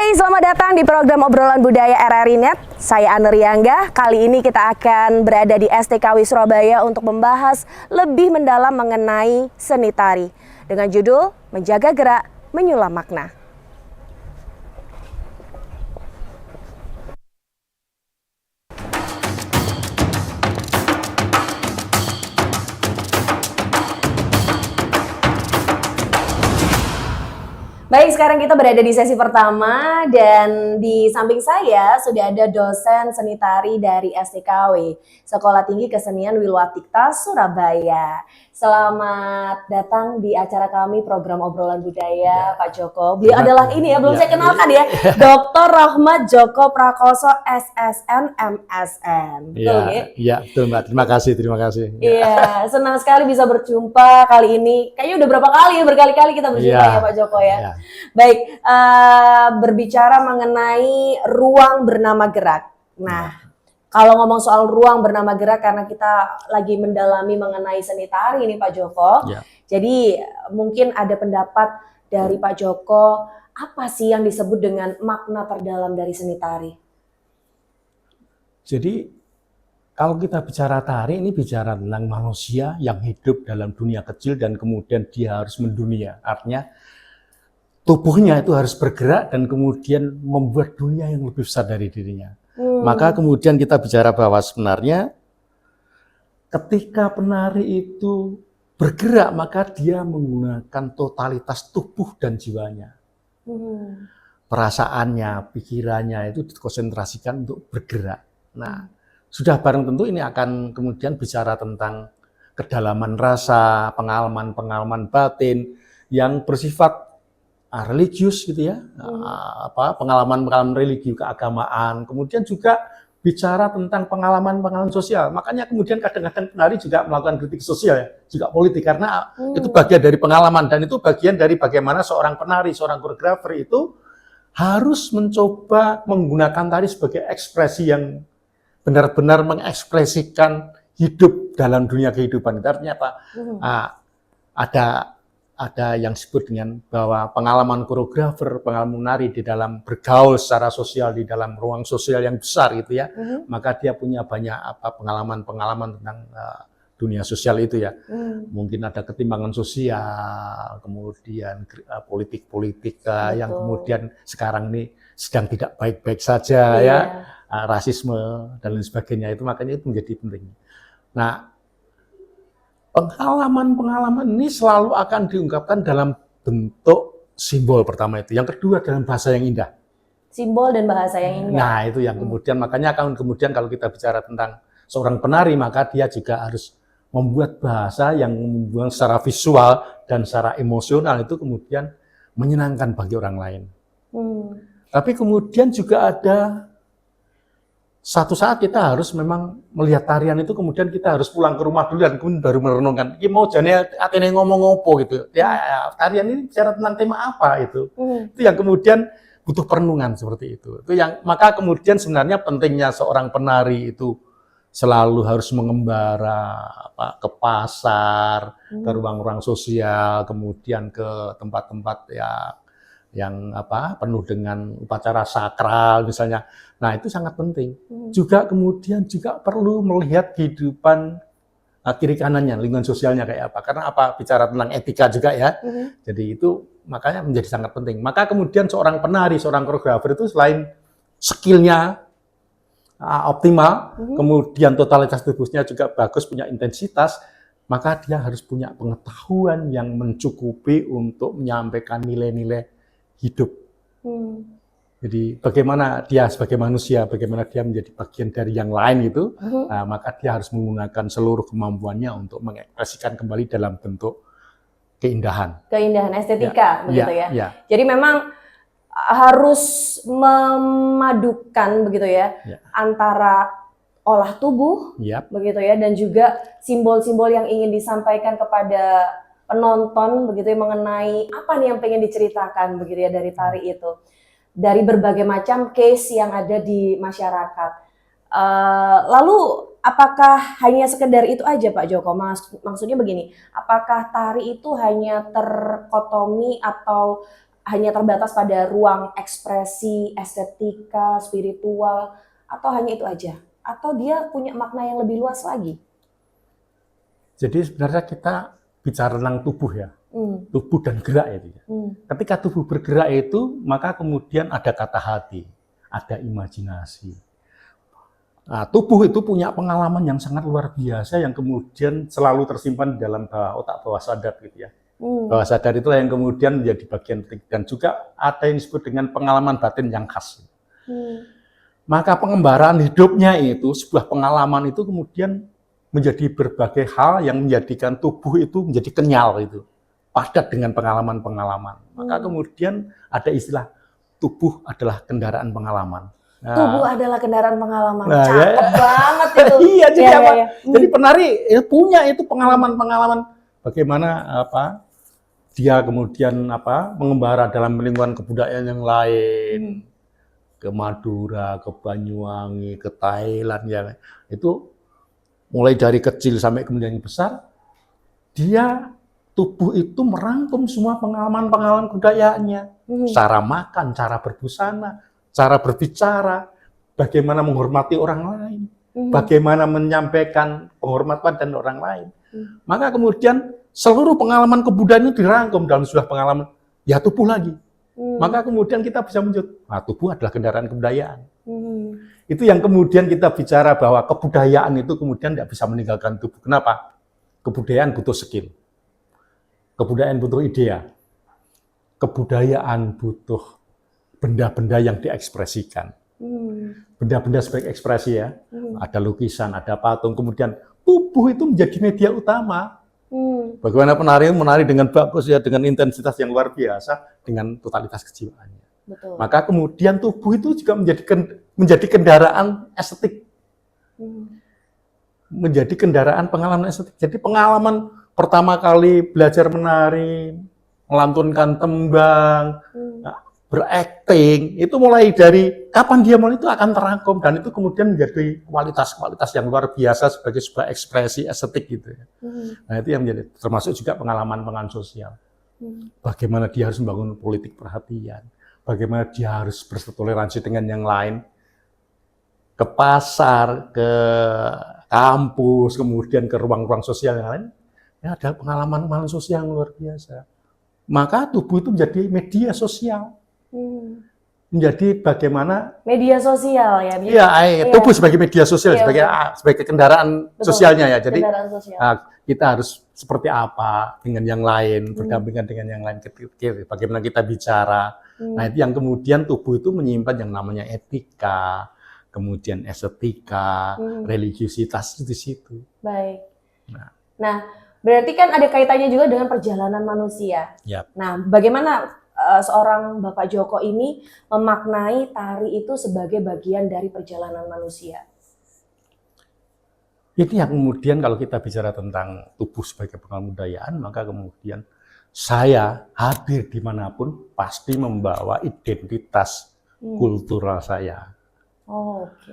Hai, selamat datang di program Obrolan Budaya RRI Net. Saya Ane Riangga. Kali ini kita akan berada di STKW Surabaya untuk membahas lebih mendalam mengenai seni tari dengan judul Menjaga Gerak, Menyulam Makna. Baik, sekarang kita berada di sesi pertama dan di samping saya sudah ada dosen seni tari dari STKW, Sekolah Tinggi Kesenian Wilwatikta, Surabaya. Selamat datang di acara kami program Obrolan Budaya, Pak Joko. Beliau adalah ini ya, belum saya kenalkan ya, Dr. Rahmat Joko Prakoso, SSN, MSN. Betul ya? Iya, betul Mbak. Terima kasih. Iya, senang sekali bisa berjumpa kali ini. Kayaknya udah berapa kali, berkali-kali kita berjumpa ya Pak Joko ya. Baik, berbicara mengenai ruang bernama gerak. Nah, kalau ngomong soal ruang bernama gerak karena kita lagi mendalami mengenai seni tari ini Pak Joko. Jadi mungkin ada pendapat dari Pak Joko, apa sih yang disebut dengan makna terdalam dari seni tari? Jadi kalau kita bicara tari, ini bicara tentang manusia yang hidup dalam dunia kecil dan kemudian dia harus mendunia. Artinya tubuhnya itu harus bergerak dan kemudian membuat dunia yang lebih besar dari dirinya. Maka kemudian kita bicara bahwa sebenarnya ketika penari itu bergerak, maka dia menggunakan totalitas tubuh dan jiwanya. Perasaannya, pikirannya itu dikonsentrasikan untuk bergerak. Nah, sudah barang tentu ini akan kemudian bicara tentang kedalaman rasa, pengalaman-pengalaman batin yang bersifat religius gitu ya, pengalaman-pengalaman religi keagamaan, kemudian juga bicara tentang pengalaman-pengalaman sosial. Makanya kemudian kadang-kadang penari juga melakukan kritik sosial ya, juga politik karena itu bagian dari pengalaman dan itu bagian dari bagaimana seorang penari, seorang koreografer itu harus mencoba menggunakan tari sebagai ekspresi yang benar-benar mengekspresikan hidup dalam dunia kehidupan. Itu artinya apa? Ada yang disebut dengan bahwa pengalaman koreografer, pengalaman menari di dalam bergaul secara sosial di dalam ruang sosial yang besar gitu ya, maka dia punya banyak pengalaman-pengalaman tentang dunia sosial itu ya. Mungkin ada ketimpangan sosial, kemudian politik-politik yang kemudian sekarang ini sedang tidak baik-baik saja ya, rasisme dan lain sebagainya itu, makanya itu menjadi penting. Nah, pengalaman-pengalaman ini selalu akan diungkapkan dalam bentuk simbol pertama itu. Yang kedua dalam bahasa yang indah. Simbol dan bahasa yang indah. Nah, itu yang kemudian, makanya kemudian kalau kita bicara tentang seorang penari, maka dia juga harus membuat bahasa yang membuat secara visual dan secara emosional itu kemudian menyenangkan bagi orang lain. Tapi kemudian juga ada satu saat kita harus memang melihat tarian itu, kemudian kita harus pulang ke rumah dulu dan kemudian baru merenungkan, ini mau jane atene ngomong apa gitu. Ya, tarian ini bicara tentang tema apa itu. Itu yang kemudian butuh perenungan seperti itu. Itu yang maka kemudian sebenarnya pentingnya seorang penari itu selalu harus mengembara ke pasar, ke ruang-ruang sosial, kemudian ke tempat-tempat ya yang penuh dengan upacara sakral misalnya. Nah, itu sangat penting. Juga kemudian juga perlu melihat kehidupan kiri kanannya, lingkungan sosialnya kayak apa. Karena bicara tentang etika juga ya. Jadi itu makanya menjadi sangat penting. Maka kemudian seorang penari, seorang koreografer itu selain skillnya optimal, kemudian totalitas tubuhnya juga bagus, punya intensitas, maka dia harus punya pengetahuan yang mencukupi untuk menyampaikan nilai-nilai hidup. Jadi bagaimana dia sebagai manusia, bagaimana dia menjadi bagian dari yang lain itu, maka dia harus menggunakan seluruh kemampuannya untuk mengekspresikan kembali dalam bentuk keindahan. Keindahan estetika, begitu ya. Jadi memang harus memadukan begitu ya, antara olah tubuh, begitu ya, dan juga simbol-simbol yang ingin disampaikan kepada penonton begitu ya, mengenai apa nih yang pengen diceritakan begitu ya dari tari itu, dari berbagai macam case yang ada di masyarakat. Lalu apakah hanya sekedar itu aja Pak Joko? Maksudnya begini, apakah tari itu hanya terkotomi atau hanya terbatas pada ruang ekspresi, estetika, spiritual, atau hanya itu aja? Atau dia punya makna yang lebih luas lagi? Jadi sebenarnya kita bicara tentang tubuh ya, tubuh dan gerak itu. Ketika tubuh bergerak itu, maka kemudian ada kata hati, ada imajinasi. Nah, tubuh itu punya pengalaman yang sangat luar biasa yang kemudian selalu tersimpan di dalam otak bawah sadar gitu ya. Bawah sadar itulah yang kemudian menjadi bagian penting, dan juga ada yang disebut dengan pengalaman batin yang khas. Maka pengembaraan hidupnya itu, sebuah pengalaman itu kemudian menjadi berbagai hal yang menjadikan tubuh itu menjadi kenyal itu, padat dengan pengalaman-pengalaman. Maka kemudian ada istilah tubuh adalah kendaraan pengalaman. Nah, tubuh adalah kendaraan pengalaman. Nah, cakep banget itu. Iya, jadi ya, apa? ya. Jadi penari punya itu pengalaman-pengalaman bagaimana apa dia kemudian mengembara dalam lingkungan kebudayaan yang lain, ke Madura, ke Banyuwangi, ke Thailand ya. Itu mulai dari kecil sampai kemudian besar, dia tubuh itu merangkum semua pengalaman-pengalaman kebudayaannya, cara makan, cara berbusana, cara berbicara, bagaimana menghormati orang lain, bagaimana menyampaikan penghormatan dan orang lain. Maka kemudian seluruh pengalaman kebudayaan itu dirangkum dalam sebuah pengalaman, ya tubuh lagi. Maka kemudian kita bisa menyebut, tubuh adalah kendaraan kebudayaan. Itu yang kemudian kita bicara bahwa kebudayaan itu kemudian tidak bisa meninggalkan tubuh. Kenapa? Kebudayaan butuh skill. Kebudayaan butuh idea. Kebudayaan butuh benda-benda yang diekspresikan. Benda-benda sebagai ekspresi ya. Ada lukisan, ada patung, kemudian tubuh itu menjadi media utama. Bagaimana penari menari dengan bagus ya, dengan intensitas yang luar biasa, dengan totalitas kejiwaannya. Betul. Maka kemudian tubuh itu juga menjadi kendaraan estetik. Menjadi kendaraan pengalaman estetik. Jadi pengalaman pertama kali belajar menari, melantunkan tembang, berakting, itu mulai dari kapan dia mulai itu akan terangkum, dan itu kemudian menjadi kualitas-kualitas yang luar biasa sebagai sebuah ekspresi estetik gitu ya. Nah itu yang menjadi termasuk juga pengalaman sosial. Bagaimana dia harus membangun politik perhatian, bagaimana dia harus bertoleransi dengan yang lain, ke pasar, ke kampus, kemudian ke ruang-ruang sosial yang lain, ya ada pengalaman sosial yang luar biasa. Maka tubuh itu menjadi media sosial. Menjadi bagaimana media sosial ya. Iya, tubuh sebagai media sosial, sebagai kendaraan sosialnya ya. Jadi kita harus seperti apa dengan yang lain, berdampingan dengan yang lain, bagaimana kita bicara. Nah itu yang kemudian tubuh itu menyimpan yang namanya etika, kemudian estetika, religiusitas di situ. Baik. Nah, berarti kan ada kaitannya juga dengan perjalanan manusia. Yep. Nah, bagaimana seorang Bapak Djoko ini memaknai tari itu sebagai bagian dari perjalanan manusia? Ini yang kemudian kalau kita bicara tentang tubuh sebagai pengalaman kebudayaan, maka kemudian saya hadir dimanapun pasti membawa identitas kultural saya. Oke.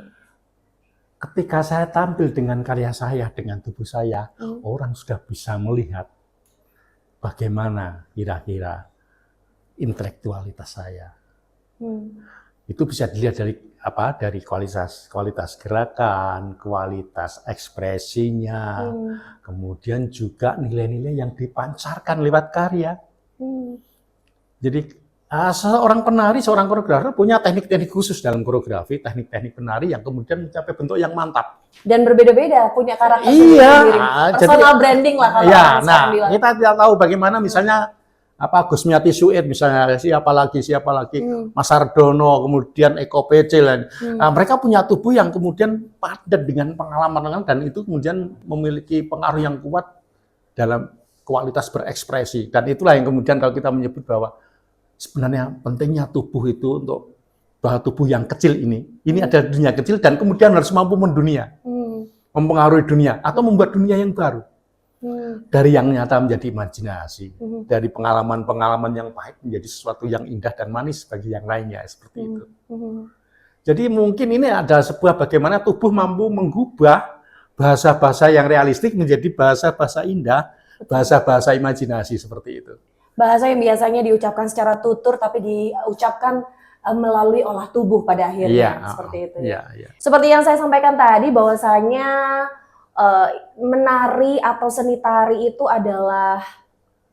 Ketika saya tampil dengan karya saya, dengan tubuh saya, orang sudah bisa melihat bagaimana kira-kira intelektualitas saya. Itu bisa dilihat dari kualitas gerakan, kualitas ekspresinya, kemudian juga nilai-nilai yang dipancarkan lewat karya. Jadi seorang penari, seorang koreografer punya teknik-teknik khusus dalam koreografi, teknik-teknik penari yang kemudian mencapai bentuk yang mantap. Dan berbeda-beda, punya karakter sendiri. Personal branding lah kalau orang bilang. Kita tidak tahu bagaimana misalnya Gusmiati Suid misalnya, siapa lagi, Mas Sardono, kemudian Eko Pecel, mereka punya tubuh yang kemudian padat dengan pengalaman, dan itu kemudian memiliki pengaruh yang kuat dalam kualitas berekspresi. Dan itulah yang kemudian kalau kita menyebut bahwa sebenarnya pentingnya tubuh itu untuk bahwa tubuh yang kecil ini adalah dunia kecil dan kemudian harus mampu mendunia, mempengaruhi dunia atau membuat dunia yang baru. Dari yang nyata menjadi imajinasi, dari pengalaman-pengalaman yang pahit menjadi sesuatu yang indah dan manis bagi yang lainnya, seperti itu. Jadi mungkin ini ada sebuah bagaimana tubuh mampu mengubah bahasa-bahasa yang realistik menjadi bahasa-bahasa indah, bahasa-bahasa imajinasi, seperti itu. Bahasa yang biasanya diucapkan secara tutur tapi diucapkan melalui olah tubuh pada akhirnya, seperti itu. Seperti yang saya sampaikan tadi bahwasanya menari atau seni tari itu adalah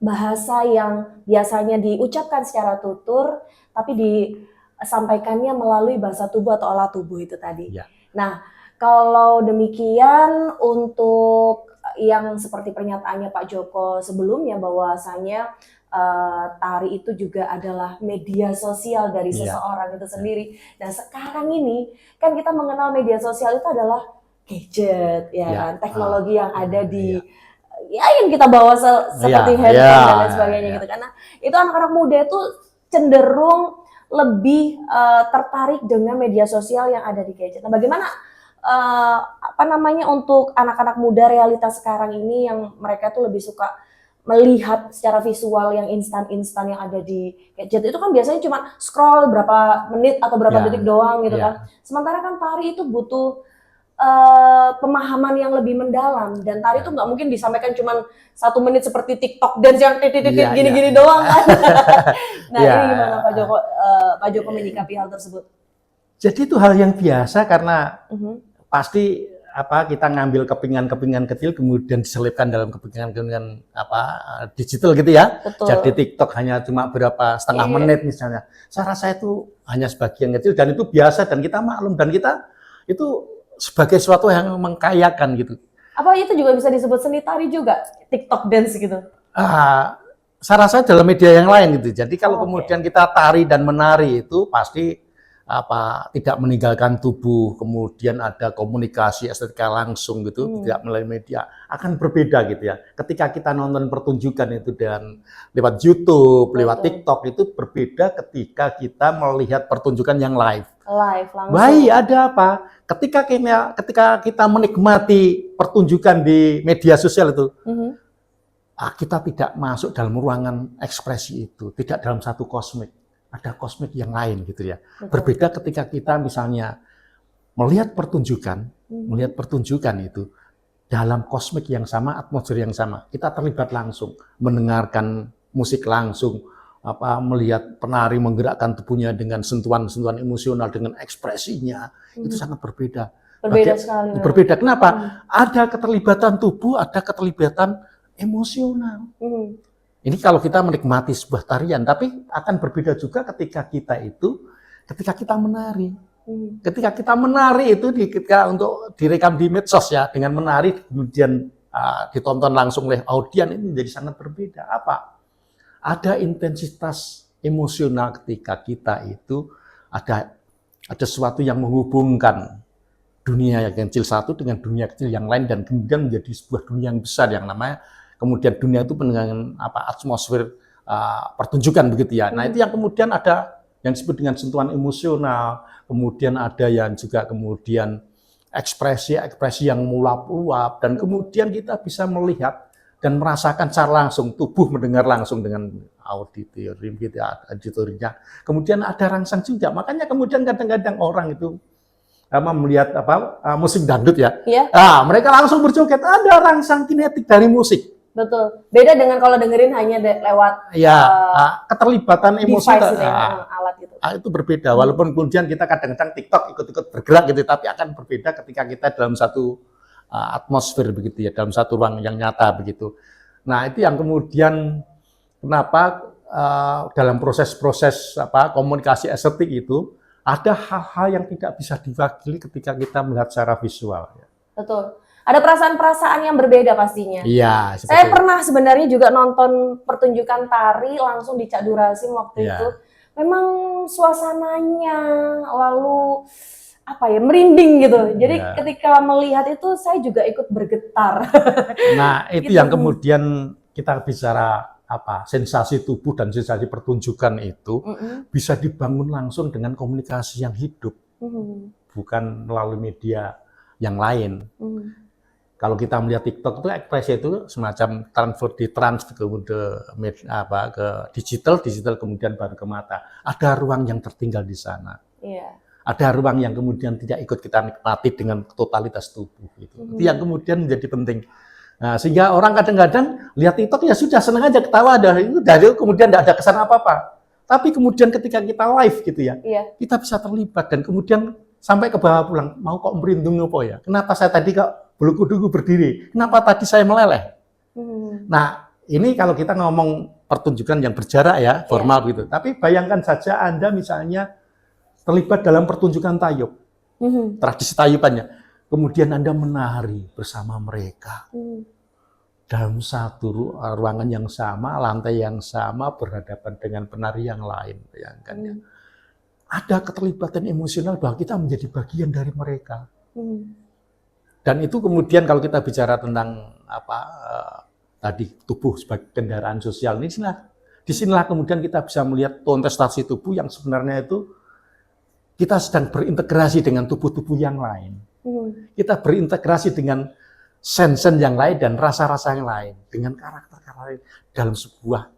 bahasa yang biasanya diucapkan secara tutur tapi disampaikannya melalui bahasa tubuh atau olah tubuh itu tadi. Nah, kalau demikian untuk yang seperti pernyataannya Pak Joko sebelumnya bahwasanya tari itu juga adalah media sosial dari seseorang itu sendiri. Nah, sekarang ini kan kita mengenal media sosial itu adalah gadget, kan, teknologi yang ada di yang kita bawa seperti handphone dan lain sebagainya gitu. Karena itu anak-anak muda itu cenderung lebih tertarik dengan media sosial yang ada di gadget. Nah, bagaimana untuk anak-anak muda realitas sekarang ini yang mereka tuh lebih suka melihat secara visual yang instan-instan yang ada di gadget itu kan biasanya cuma scroll berapa menit atau berapa detik doang gitu kan. Sementara kan tari itu butuh pemahaman yang lebih mendalam dan tari itu nggak mungkin disampaikan cuma 1 menit seperti TikTok dance yang titik-titik gini-gini doang kan. Nah ini gimana Pak Joko menyikapi hal tersebut? Jadi itu hal yang biasa karena pasti kita ngambil kepingan-kepingan kecil kemudian diselipkan dalam kepingan-kepingan digital gitu ya. Betul. Jadi TikTok hanya cuma berapa setengah menit misalnya. Saya rasa itu hanya sebagian kecil dan itu biasa dan kita maklum dan kita itu sebagai sesuatu yang mengkayakan gitu. Apa itu juga bisa disebut seni tari juga, TikTok dance gitu? Saya rasa dalam media yang lain gitu. Jadi kalau kemudian kita tari dan menari itu pasti tidak meninggalkan tubuh, kemudian ada komunikasi estetika langsung gitu, tidak melalui media, akan berbeda gitu ya. Ketika kita nonton pertunjukan itu dan lewat YouTube, lewat TikTok itu berbeda ketika kita melihat pertunjukan yang live langsung. Baik, ada apa? Ketika kita menikmati pertunjukan di media sosial itu, kita tidak masuk dalam ruangan ekspresi itu, tidak dalam satu kosmik. Ada kosmik yang lain gitu ya. Berbeda ketika kita misalnya melihat pertunjukan itu dalam kosmik yang sama, atmosfer yang sama. Kita terlibat langsung, mendengarkan musik langsung, melihat penari menggerakkan tubuhnya dengan sentuhan-sentuhan emosional, dengan ekspresinya, itu sangat berbeda. Berbeda sekali. Berbeda. Kenapa? Ada keterlibatan tubuh, ada keterlibatan emosional. Ini kalau kita menikmati sebuah tarian, tapi akan berbeda juga ketika kita menari. Ketika kita menari itu ketika untuk direkam di medsos ya, dengan menari kemudian ditonton langsung oleh audien ini menjadi sangat berbeda. Apa? Ada intensitas emosional ketika kita itu ada sesuatu yang menghubungkan dunia yang kecil satu dengan dunia kecil yang lain dan kemudian menjadi sebuah dunia yang besar yang namanya kemudian dunia itu dengan atmosfer pertunjukan begitu ya. Nah itu yang kemudian ada yang disebut dengan sentuhan emosional, kemudian ada yang juga kemudian ekspresi yang mulap-luap dan kemudian kita bisa melihat dan merasakan secara langsung tubuh mendengar langsung dengan auditorium gitu ya, auditoriumnya. Kemudian ada rangsang juga. Makanya kemudian kadang-kadang orang itu melihat musik dangdut ya. Mereka langsung berjoget, ada rangsang kinetik dari musik. Betul. Beda dengan kalau dengerin hanya lewat keterlibatan emosi alat gitu. Itu berbeda. Walaupun kemudian kita kadang-kadang TikTok ikut-ikut bergerak gitu, tapi akan berbeda ketika kita dalam satu atmosfer begitu ya, dalam satu ruang yang nyata begitu. Nah, itu yang kemudian kenapa dalam proses-proses komunikasi estetik itu ada hal-hal yang tidak bisa diwakili ketika kita melihat secara visual. Betul. Ada perasaan-perasaan yang berbeda pastinya. Iya. Saya pernah sebenarnya juga nonton pertunjukan tari langsung di Cak Durasim waktu itu. Memang suasananya lalu merinding gitu. Jadi ketika melihat itu saya juga ikut bergetar. Nah, itu yang kemudian kita bicara sensasi tubuh dan sensasi pertunjukan itu bisa dibangun langsung dengan komunikasi yang hidup. Bukan melalui media yang lain. Kalau kita melihat TikTok itu ekspresi itu semacam transfer ke digital kemudian baru ke mata. Ada ruang yang tertinggal di sana. Ada ruang yang kemudian tidak ikut kita nikmati dengan totalitas tubuh. Itu yang kemudian menjadi penting. Nah, sehingga orang kadang-kadang lihat TikTok ya sudah senang aja ketawa dari kemudian tidak ada kesan apa-apa. Tapi kemudian ketika kita live gitu ya, kita bisa terlibat dan kemudian sampai ke bawah pulang, mau kok merinding apa ya? Kenapa saya tadi kok bulu kuduku berdiri? Kenapa tadi saya meleleh? Nah, ini kalau kita ngomong pertunjukan yang berjarak ya, formal gitu. Tapi bayangkan saja Anda misalnya terlibat dalam pertunjukan tayub, tradisi tayubannya. Kemudian Anda menari bersama mereka dalam satu ruangan yang sama, lantai yang sama, berhadapan dengan penari yang lain. Bayangkan ya. Ada keterlibatan emosional bahwa kita menjadi bagian dari mereka. Dan itu kemudian kalau kita bicara tentang tadi tubuh sebagai kendaraan sosial, disinilah kemudian kita bisa melihat kontestasi tubuh yang sebenarnya itu kita sedang berintegrasi dengan tubuh-tubuh yang lain. Kita berintegrasi dengan sen-sen yang lain dan rasa-rasa yang lain, dengan karakter-karakter lain dalam sebuah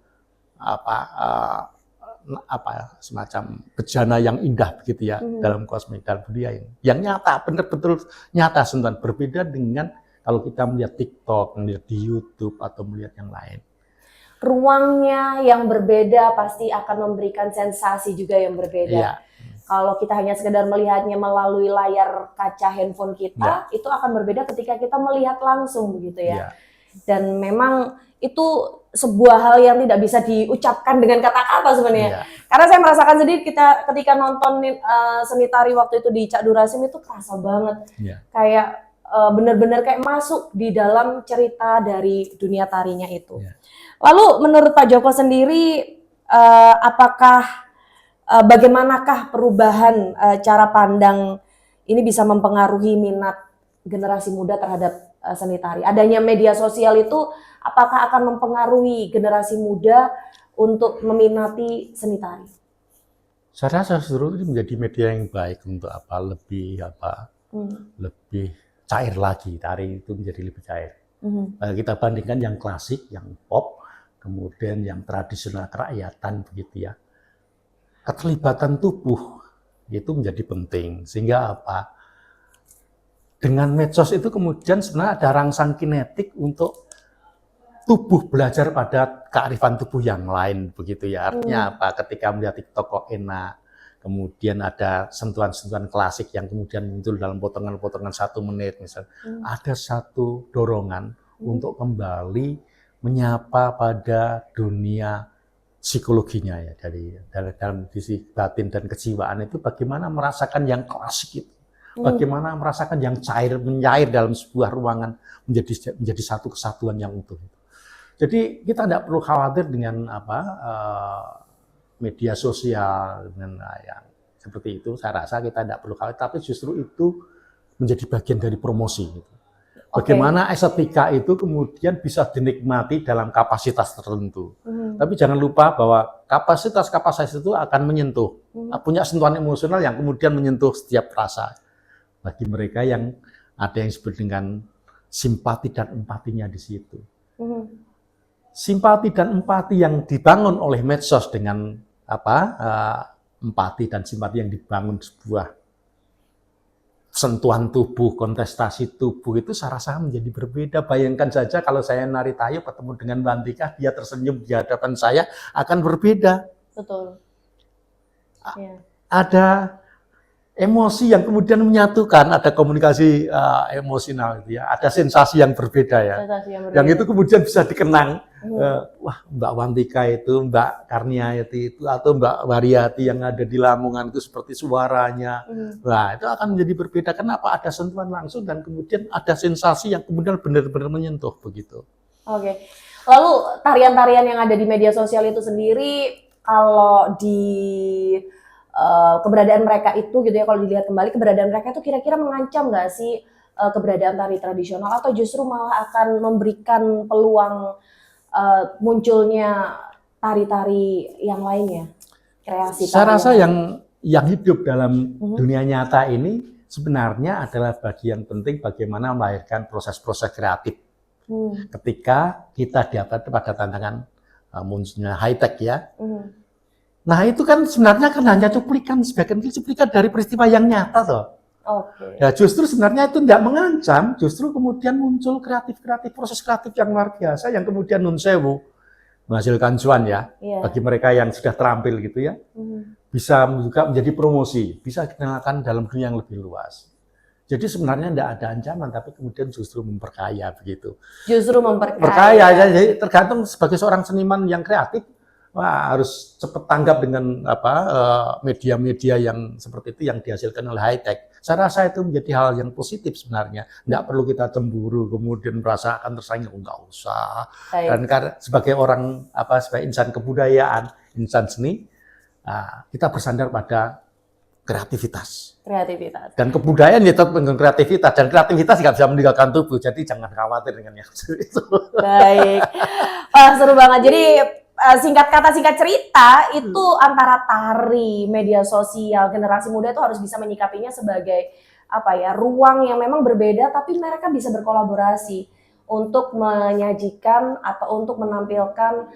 semacam bejana yang indah begitu ya, dalam kosmik dan budaya ini. Yang nyata, benar-benar nyata sentuhan, berbeda dengan kalau kita melihat TikTok, melihat di YouTube atau melihat yang lain. Ruangnya yang berbeda pasti akan memberikan sensasi juga yang berbeda. Iya. Kalau kita hanya sekedar melihatnya melalui layar kaca handphone kita, itu akan berbeda ketika kita melihat langsung begitu ya. Dan memang itu sebuah hal yang tidak bisa diucapkan dengan kata-kata sebenarnya. Karena saya merasakan sendiri ketika nonton seni tari waktu itu di Cak Durasim itu kerasa banget. Kayak benar-benar kayak masuk di dalam cerita dari dunia tarinya itu. Lalu menurut Pak Joko sendiri, bagaimanakah perubahan cara pandang ini bisa mempengaruhi minat generasi muda terhadap seni tari? Adanya media sosial itu apakah akan mempengaruhi generasi muda untuk meminati seni tari? Saya rasa justru ini menjadi media yang baik untuk lebih cair lagi, tari itu menjadi lebih cair. Kita bandingkan yang klasik, yang pop, kemudian yang tradisional kerakyatan begitu ya. Keterlibatan tubuh itu menjadi penting, sehingga dengan medsos itu kemudian sebenarnya ada rangsang kinetik untuk tubuh belajar pada kearifan tubuh yang lain begitu ya. Artinya ketika melihat TikTok kok enak, kemudian ada sentuhan-sentuhan klasik yang kemudian muncul dalam potongan-potongan 1 menit misalnya, ada satu dorongan untuk kembali menyapa pada dunia psikologinya ya, dalam sisi batin dan kejiwaan itu bagaimana merasakan yang klasik itu, bagaimana merasakan yang mencair dalam sebuah ruangan menjadi satu kesatuan yang utuh. Jadi kita tidak perlu khawatir dengan media sosial dengan yang seperti itu. Saya rasa kita tidak perlu khawatir, tapi justru itu menjadi bagian dari promosi. Bagaimana estetika itu kemudian bisa dinikmati dalam kapasitas tertentu. Tapi jangan lupa bahwa kapasitas itu akan menyentuh, punya sentuhan emosional yang kemudian menyentuh setiap rasa. Bagi mereka yang ada yang disebut dengan simpati dan empatinya di situ. Simpati dan empati yang dibangun oleh medsos dengan empati dan simpati yang dibangun sebuah sentuhan tubuh, kontestasi tubuh itu saya rasa menjadi berbeda. Bayangkan saja kalau saya nari tayub ketemu dengan Mbak Antika, dia tersenyum di hadapan saya akan berbeda. Betul. Ada emosi yang kemudian menyatukan, ada komunikasi emosional itu ya, ada sensasi yang berbeda ya. Yang itu kemudian bisa dikenang. Wah, Mbak Wantika itu, Mbak Karniayati itu, atau Mbak Waryati yang ada di Lamongan itu seperti suaranya. Nah, itu akan menjadi berbeda. Kenapa? Ada sentuhan langsung dan kemudian ada sensasi yang kemudian benar-benar menyentuh begitu. Oke. Lalu tarian-tarian yang ada di media sosial itu sendiri, kalau di keberadaan mereka itu gitu ya, kalau dilihat kembali keberadaan mereka itu kira-kira mengancam nggak sih keberadaan tari tradisional, atau justru malah akan memberikan peluang munculnya tari-tari yang lainnya, kreasi tari? Saya rasa yang hidup dalam dunia nyata ini sebenarnya adalah bagian penting bagaimana melahirkan proses-proses kreatif. Ketika kita dihadapkan pada tantangan munculnya high tech ya. Nah itu kan sebenarnya kan hanya sebagian cuplikan dari peristiwa yang nyata toh. Oke. Ya justru sebenarnya itu tidak mengancam, justru kemudian muncul proses kreatif yang luar biasa yang kemudian nun sewu menghasilkan cuan ya Iya. bagi mereka yang sudah terampil gitu ya. Bisa juga menjadi promosi, bisa dikenalkan dalam dunia yang lebih luas. Jadi sebenarnya tidak ada ancaman, tapi kemudian justru memperkaya begitu. Justru memperkaya. Perkaya, jadi tergantung sebagai seorang seniman yang kreatif, wah harus cepat tanggap dengan media-media yang seperti itu yang dihasilkan oleh high tech. Saya rasa itu menjadi hal yang positif sebenarnya. Tidak perlu kita cemburu kemudian merasa akan tersaing, enggak usah. Baik. Dan karena sebagai orang sebagai insan kebudayaan, insan seni, kita bersandar pada kreativitas. Dan kebudayaan ya tetap dengan kreativitas, dan kreativitas nggak bisa meninggalkan tubuh. Jadi jangan khawatir dengan yang itu. Baik. Seru banget. Jadi singkat kata singkat cerita itu antara tari, media sosial, generasi muda itu harus bisa menyikapinya sebagai ruang yang memang berbeda tapi mereka bisa berkolaborasi untuk menyajikan atau untuk menampilkan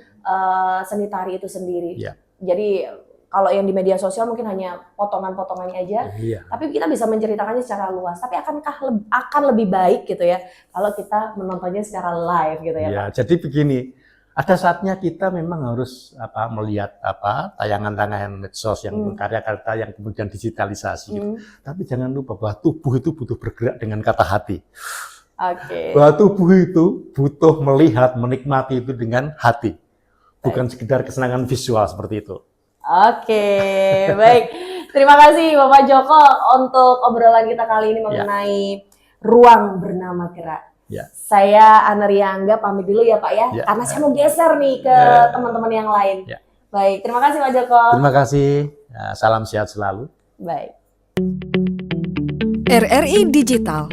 seni tari itu sendiri. Ya. Jadi kalau yang di media sosial mungkin hanya potongan-potongannya aja, tapi kita bisa menceritakannya secara luas. Tapi akan lebih baik gitu ya kalau kita menontonnya secara live gitu ya, Pak? Jadi begini. Ada saatnya kita memang harus melihat tayangan-tayangan medsos yang karya-karya yang kemudian digitalisasi. Gitu. Tapi jangan lupa bahwa tubuh itu butuh bergerak dengan kata hati. Bahwa tubuh itu butuh melihat, menikmati itu dengan hati. Bukan sekedar kesenangan visual seperti itu. Baik. Terima kasih Bapak Joko untuk obrolan kita kali ini mengenai ruang bernama gerak. Saya Aneria Angga pamit dulu ya Pak ya, karena saya mau geser nih ke teman-teman yang lain. Baik, terima kasih Pak Joko. Terima kasih, salam sehat selalu. Baik. RRI Digital,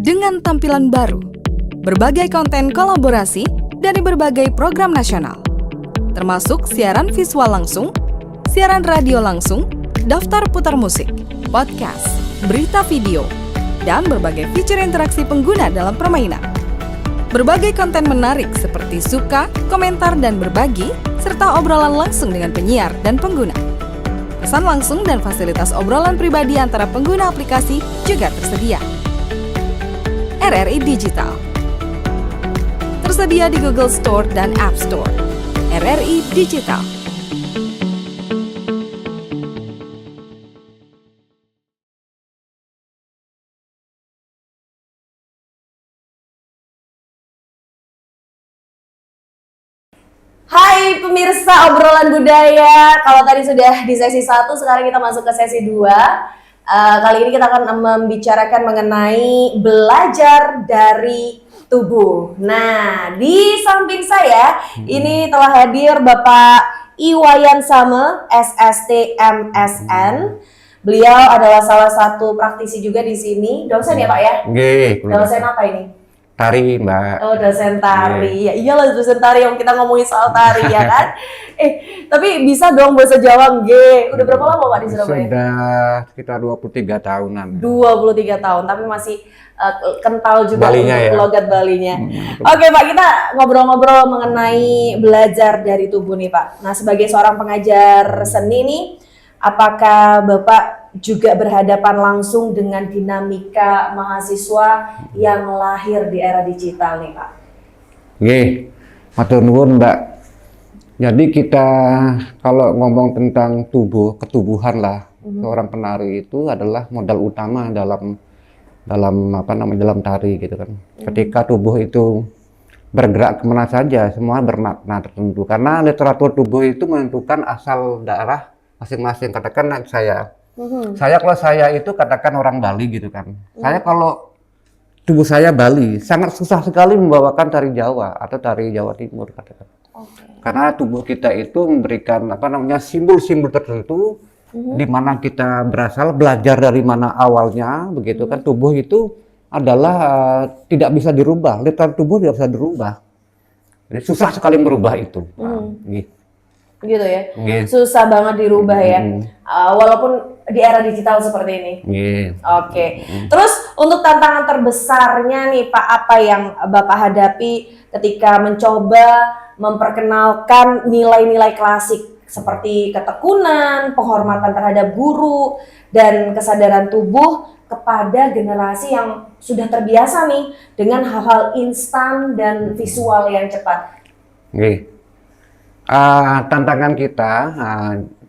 dengan tampilan baru, berbagai konten kolaborasi dari berbagai program nasional, termasuk siaran visual langsung, siaran radio langsung, daftar putar musik, podcast, berita video, dan berbagai fitur interaksi pengguna dalam permainan. Berbagai konten menarik seperti suka, komentar, dan berbagi, serta obrolan langsung dengan penyiar dan pengguna. Pesan langsung dan fasilitas obrolan pribadi antara pengguna aplikasi juga tersedia. RRI Digital tersedia di Google Store dan App Store. RRI Digital. Hai pemirsa obrolan budaya, kalau tadi sudah di sesi 1, sekarang kita masuk ke sesi 2. Kali ini kita akan membicarakan mengenai belajar dari tubuh. Nah, di samping saya ini telah hadir Bapak Iwayan Same, SST MSN. Beliau adalah salah satu praktisi juga di sini. Dosen ya Pak ya? Dosen apa ini? Tari, Mbak. Oh, dosen tari. Ya iyalah dosen tari yang kita ngomongin soal tari ya kan. Tapi bisa dong bahasa Jawa nggih. Udah berapa lama Pak di Surabaya? Sudah sekitar 23 tahunan. 23 tahun, tapi masih kental juga Balinya untuk ya. logat Balinya. Oke Pak, kita ngobrol-ngobrol mengenai belajar dari tubuh nih Pak. Nah, sebagai seorang pengajar seni nih, apakah Bapak juga berhadapan langsung dengan dinamika mahasiswa yang lahir di era digital nih Pak? Nggih, matur nuwun Mbak. Jadi kita kalau ngomong tentang ketubuhan lah, seorang penari itu adalah modal utama dalam tari gitu kan. Ketika tubuh itu bergerak kemana saja, semua bermakna tertentu. Karena literatur tubuh itu menentukan asal daerah masing-masing. Katakan kalau saya itu katakan orang Bali gitu kan. Saya kalau tubuh saya Bali, sangat susah sekali membawakan tari Jawa atau tari Jawa Timur katakan. Karena tubuh kita itu memberikan simbol-simbol tertentu di mana kita berasal, belajar dari mana awalnya, begitu kan. Tubuh itu adalah tidak bisa dirubah, literatur tubuh tidak bisa dirubah. Jadi susah sekali merubah itu. Gitu ya, susah banget dirubah ya, walaupun di era digital seperti ini. Terus untuk tantangan terbesarnya nih Pak, apa yang Bapak hadapi ketika mencoba memperkenalkan nilai-nilai klasik seperti ketekunan, penghormatan terhadap guru, dan kesadaran tubuh kepada generasi yang sudah terbiasa nih dengan hal-hal instan dan visual yang cepat? Oke. Tantangan kita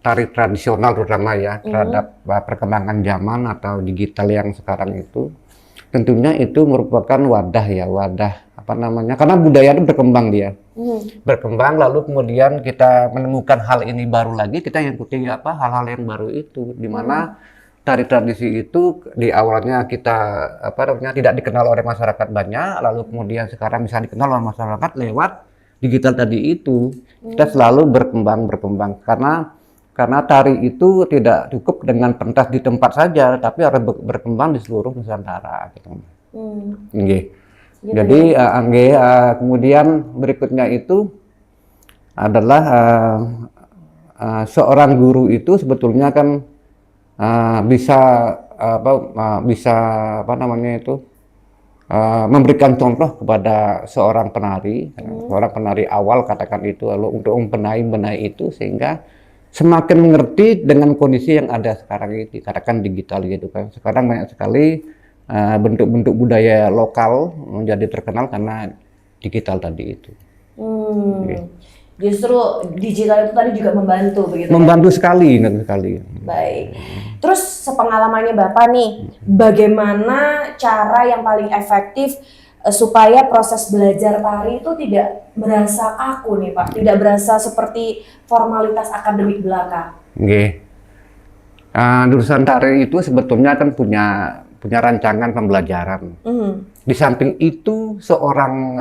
tari tradisional terutama ya terhadap perkembangan zaman atau digital yang sekarang itu, tentunya itu merupakan wadah apa namanya, karena budaya itu berkembang dia. Berkembang, lalu kemudian kita menemukan hal ini baru lagi, kita ikuti hal-hal yang baru itu, di mana tari tradisi itu di awalnya kita tidak dikenal oleh masyarakat banyak, lalu kemudian sekarang bisa dikenal oleh masyarakat lewat digital tadi itu. Kita selalu berkembang karena tari itu tidak cukup dengan pentas di tempat saja, tapi harus berkembang di seluruh Nusantara gitu. Jadi kemudian berikutnya itu adalah seorang guru itu sebetulnya kan bisa memberikan contoh kepada seorang penari awal katakan itu, lalu untuk membenahi itu sehingga semakin mengerti dengan kondisi yang ada sekarang ini, katakan digital gitu kan. Sekarang banyak sekali bentuk-bentuk budaya lokal menjadi terkenal karena digital tadi itu. Justru digital itu tadi juga membantu begitu. Membantu ya? sekali. Baik. Terus sepengalamannya Bapak nih, bagaimana cara yang paling efektif supaya proses belajar tari itu tidak berasa kaku nih Pak, tidak berasa seperti formalitas akademik belaka? Jurusan tari itu sebetulnya kan punya rancangan pembelajaran. Di samping itu seorang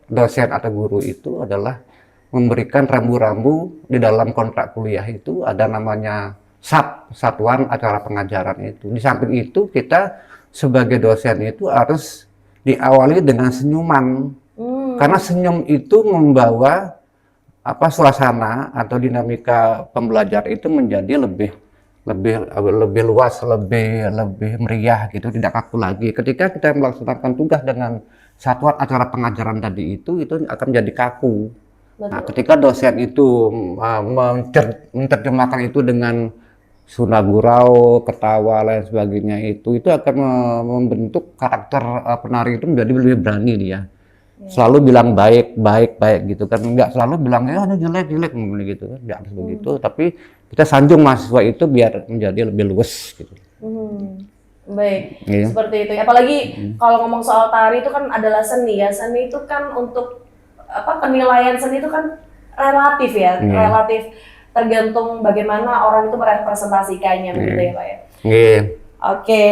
dosen atau guru itu adalah memberikan rambu-rambu di dalam kontrak kuliah itu ada namanya satuan acara pengajaran itu. Di samping itu kita sebagai dosen itu harus diawali dengan senyuman. Karena senyum itu membawa suasana atau dinamika pembelajar itu menjadi lebih luas, lebih meriah gitu, tidak kaku lagi. Ketika kita melaksanakan tugas dengan satuan acara pengajaran tadi itu akan menjadi kaku. Nah, ketika dosen itu menerjemahkan itu dengan sunda gurau, ketawa, lain sebagainya itu akan membentuk karakter penari itu menjadi lebih berani dia. Selalu bilang baik gitu kan, nggak selalu bilang ya jelek gitu kan, nggak harus begitu. Tapi kita sanjung mahasiswa itu biar menjadi lebih luwes gitu. Baik, seperti itu. Apalagi kalau ngomong soal tari itu kan adalah seni ya. Seni itu kan untuk penilaian seni itu kan relatif ya, relatif tergantung bagaimana orang itu merepresentasikannya begitu ya Pak ya. Oke,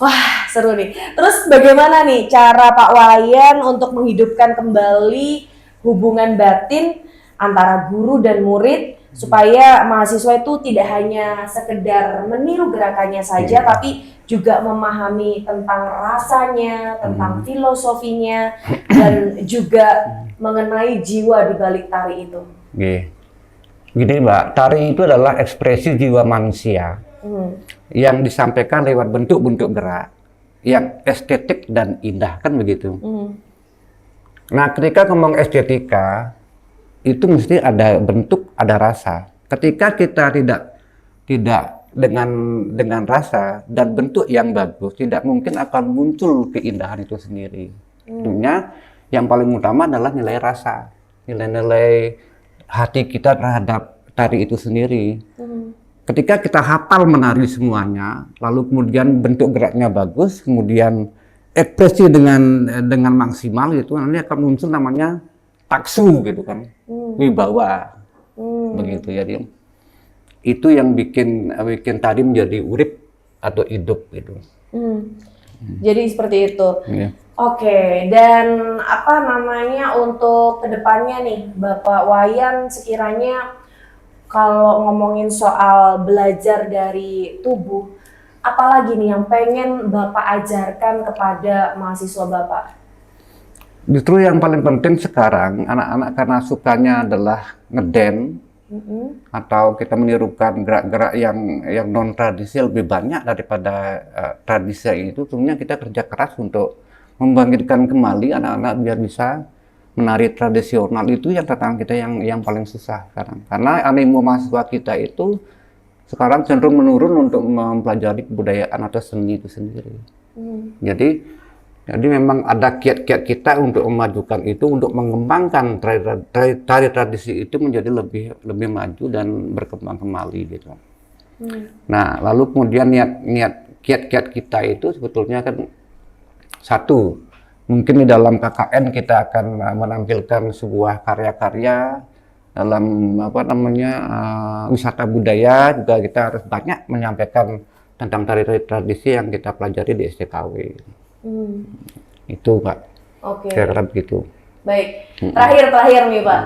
wah seru nih. Terus bagaimana nih cara Pak Wayan untuk menghidupkan kembali hubungan batin antara guru dan murid supaya mahasiswa itu tidak hanya sekedar meniru gerakannya saja, tapi juga memahami tentang rasanya, tentang filosofinya, dan juga mengenai jiwa di balik tari itu. Gini Mbak, tari itu adalah ekspresi jiwa manusia yang disampaikan lewat bentuk-bentuk gerak yang estetik dan indah, kan begitu. Nah, ketika ngomong estetika itu mesti ada bentuk, ada rasa. Ketika kita tidak dengan rasa dan bentuk yang bagus, tidak mungkin akan muncul keindahan itu sendiri. Tentunya yang paling utama adalah nilai rasa, nilai-nilai hati kita terhadap tari itu sendiri. Ketika kita hafal menari semuanya, lalu kemudian bentuk geraknya bagus, kemudian ekspresi dengan maksimal itu nanti akan muncul namanya taksu gitu kan, wibawa, begitu ya dia. Itu yang bikin tadi menjadi urip atau hidup gitu. Jadi seperti itu. Oke, dan untuk kedepannya nih, Bapak Wayan sekiranya kalau ngomongin soal belajar dari tubuh, apalagi nih yang pengen Bapak ajarkan kepada mahasiswa Bapak? Justru yang paling penting sekarang, anak-anak karena sukanya adalah ngeden, atau kita menirukan gerak-gerak yang non tradisi lebih banyak daripada tradisi itu, tentunya kita kerja keras untuk membangkitkan kembali anak-anak biar bisa menari tradisional. Itu yang tantangan kita yang paling susah sekarang, karena animo mahasiswa kita itu sekarang cenderung menurun untuk mempelajari kebudayaan atau seni itu sendiri. Jadi memang ada kiat-kiat kita untuk memajukan itu, untuk mengembangkan tari tradisi itu menjadi lebih maju dan berkembang kembali gitu. Nah, lalu kemudian niat kiat-kiat kita itu sebetulnya kan satu, mungkin di dalam KKN kita akan menampilkan sebuah karya-karya dalam wisata budaya, juga kita harus banyak menyampaikan tentang tari-tari tradisi yang kita pelajari di STKW. Itu Pak. Oke. Kira-kira begitu. Baik. Terakhir nih Pak.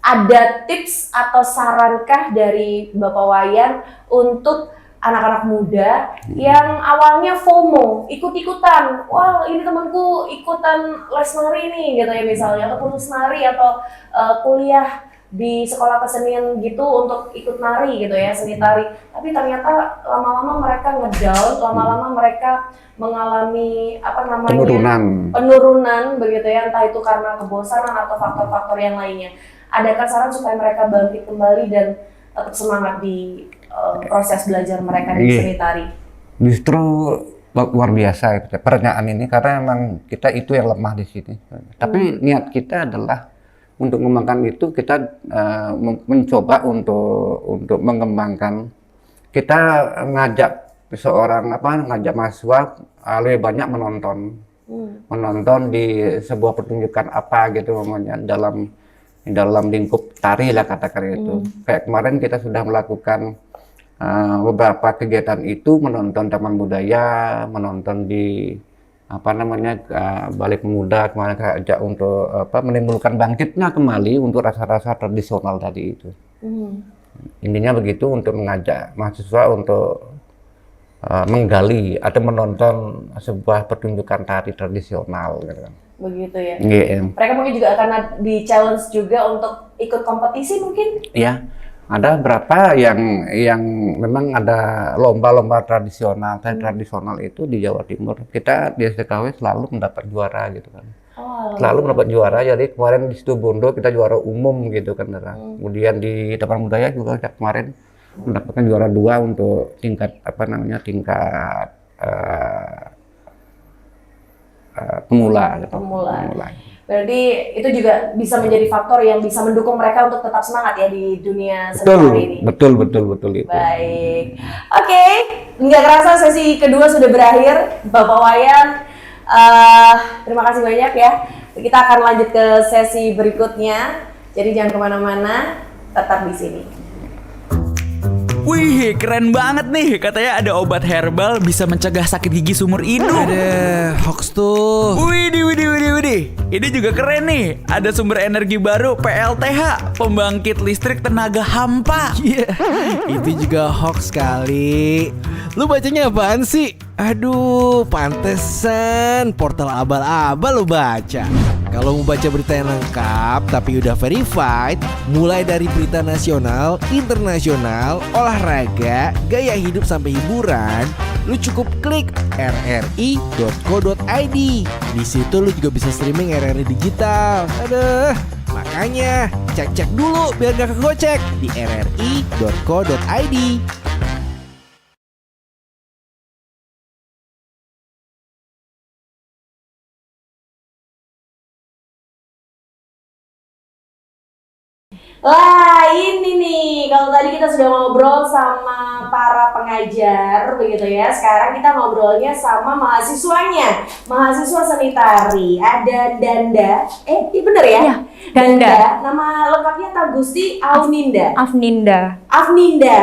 Ada tips atau sarankah dari Bapak Wayan untuk anak-anak muda yang awalnya FOMO, ikut-ikutan, wah ini temanku ikutan les nari nih gitu ya misalnya, atau kursus nari atau kuliah di sekolah kesenian gitu untuk ikut nari gitu ya, seni tari. Tapi ternyata lama-lama mereka ngedown, lama-lama mereka mengalami penurunan begitu ya, entah itu karena kebosanan atau faktor-faktor yang lainnya. Adakah saran supaya mereka bangkit kembali dan tetap semangat di proses belajar mereka di seni tari? Justru luar biasa pertanyaan ini, karena memang kita itu yang lemah di sini. Tapi niat kita adalah untuk mengembangkan itu, kita mencoba untuk mengembangkan. Kita ngajak ngajak mahasiswa lebih banyak menonton di sebuah pertunjukan apa gitu namanya, dalam lingkup tari lah katakan itu. Kayak kemarin kita sudah melakukan beberapa kegiatan itu, menonton taman budaya, menonton di Balai Pemuda, kemarin saya ajak untuk menimbulkan bangkitnya kembali untuk rasa-rasa tradisional tadi itu. Intinya begitu, untuk mengajak mahasiswa untuk menggali atau menonton sebuah pertunjukan tari tradisional gitu kan. Begitu ya. Mereka mungkin juga akan di challenge juga untuk ikut kompetisi mungkin? Iya. Ada berapa yang memang ada lomba-lomba tradisional. Tradisional itu di Jawa Timur, kita di STKW selalu mendapat juara gitu kan. Selalu mendapat juara. Jadi kemarin di Situbondo kita juara umum gitu kan. Kemudian di Taman Budaya juga kemarin mendapatkan juara 2 untuk tingkat pemula. Berarti itu juga bisa menjadi faktor yang bisa mendukung mereka untuk tetap semangat ya di dunia seni ini. Betul itu. Baik. Oke, nggak kerasa sesi kedua sudah berakhir, Bapak Wayan. Terima kasih banyak ya. Kita akan lanjut ke sesi berikutnya. Jadi jangan kemana-mana, tetap di sini. Wih, keren banget nih. Katanya ada obat herbal bisa mencegah sakit gigi seumur hidup. Ada hoax tuh. Widih. Ini juga keren nih. Ada sumber energi baru PLTH, pembangkit listrik tenaga hampa. Iya, itu juga hoax kali. Lu bacanya apaan sih? Aduh, pantesan portal abal-abal lu baca. Kalau mau baca berita yang lengkap tapi udah verified, mulai dari berita nasional, internasional, olahraga, gaya hidup sampai hiburan, lu cukup klik rri.co.id. Di situ lu juga bisa streaming RRI digital. Aduh, makanya cek dulu biar gak kegocek di rri.co.id. Wah, ini nih, kalau tadi kita sudah ngobrol sama para pengajar begitu ya. Sekarang kita ngobrolnya sama mahasiswanya, mahasiswa seni tari. Ada Danda, iya bener ya? Ya, Danda. Nama lengkapnya Tagusti Afninda. Afninda.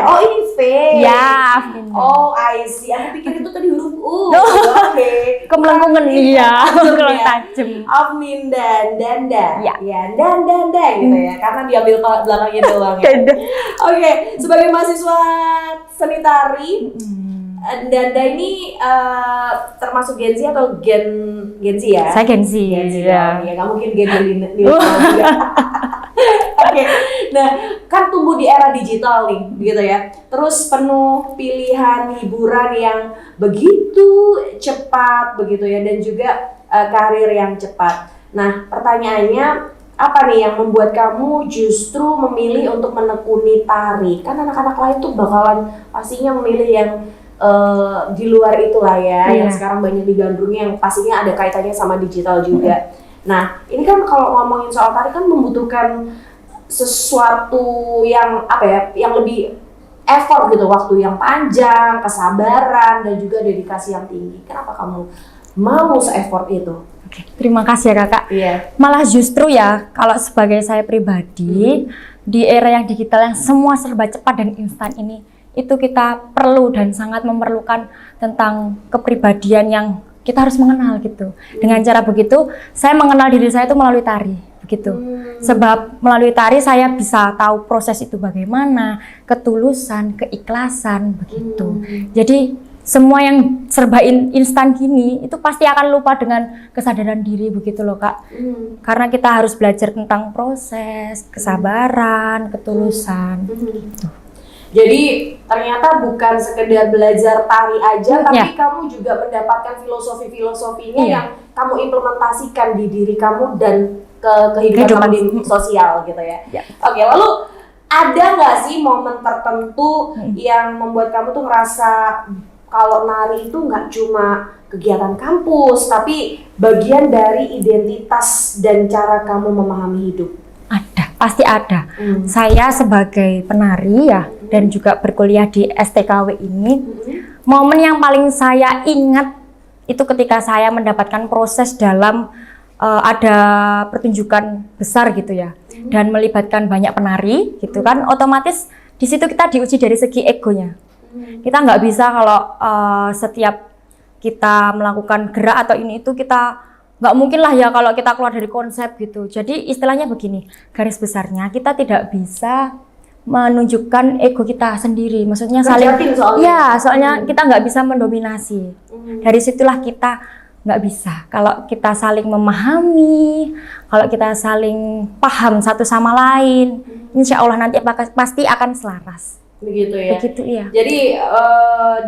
Oh, ini V. Ya, Afninda. Oh, I see. Aku pikir itu tadi huruf U. Oke. Kemelengkungan, iya. Kurang tajam. Afninda, Danda. Ya. Danda gitu ya. Karena diambil belakangnya doang ya. Oke, sebagai mahasiswa seni tari, Danda ini termasuk Gen Z atau Gen Z ya? Saya Gen Z. Ya, nggak mungkin Gen juga. Oke, nah kan tumbuh di era digital nih, gitu ya. Terus penuh pilihan hiburan yang begitu cepat, begitu ya, dan juga karir yang cepat. Nah, pertanyaannya, apa nih yang membuat kamu justru memilih untuk menekuni tari? Kan anak-anak lain tuh bakalan pastinya memilih yang di luar itulah ya, yang sekarang banyak digandrungi, yang pastinya ada kaitannya sama digital juga. Nah, ini kan kalau ngomongin soal tari kan membutuhkan sesuatu yang apa ya, yang lebih effort gitu, waktu yang panjang, kesabaran, dan juga dedikasi yang tinggi. Kenapa kamu mau se-effort itu? Oke, terima kasih ya kakak. Iya. Malah justru ya, kalau sebagai saya pribadi, di era yang digital yang semua serba cepat dan instan ini, itu kita perlu dan sangat memerlukan tentang kepribadian yang kita harus mengenal gitu. Dengan cara begitu, saya mengenal diri saya itu melalui tari, begitu. Sebab melalui tari saya bisa tahu proses itu bagaimana, ketulusan, keikhlasan, begitu. Jadi semua yang serba instan gini itu pasti akan lupa dengan kesadaran diri, begitu loh Kak. Karena kita harus belajar tentang proses, kesabaran, ketulusan. Gitu. Jadi ternyata bukan sekedar belajar tari aja, tapi kamu juga mendapatkan filosofi-filosofinya yang kamu implementasikan di diri kamu dan ke kehidupan kamu di sosial gitu ya. Oke, lalu ada nggak sih momen tertentu yang membuat kamu tuh ngerasa kalau nari itu nggak cuma kegiatan kampus, tapi bagian dari identitas dan cara kamu memahami hidup? Ada, pasti ada. Saya sebagai penari ya, dan juga berkuliah di STKW ini, momen yang paling saya ingat itu ketika saya mendapatkan proses dalam ada pertunjukan besar gitu ya, dan melibatkan banyak penari gitu kan, otomatis di situ kita diuji dari segi egonya. Kita nggak bisa kalau setiap kita melakukan gerak atau ini itu kita nggak mungkin lah ya kalau kita keluar dari konsep gitu. Jadi istilahnya begini, garis besarnya kita tidak bisa menunjukkan ego kita sendiri. Maksudnya saling, soalnya kita nggak bisa mendominasi. Dari situlah kita nggak bisa. Kalau kita saling memahami, kalau kita saling paham satu sama lain, insya Allah nanti pasti akan selaras. Begitu ya. Begitu iya. Jadi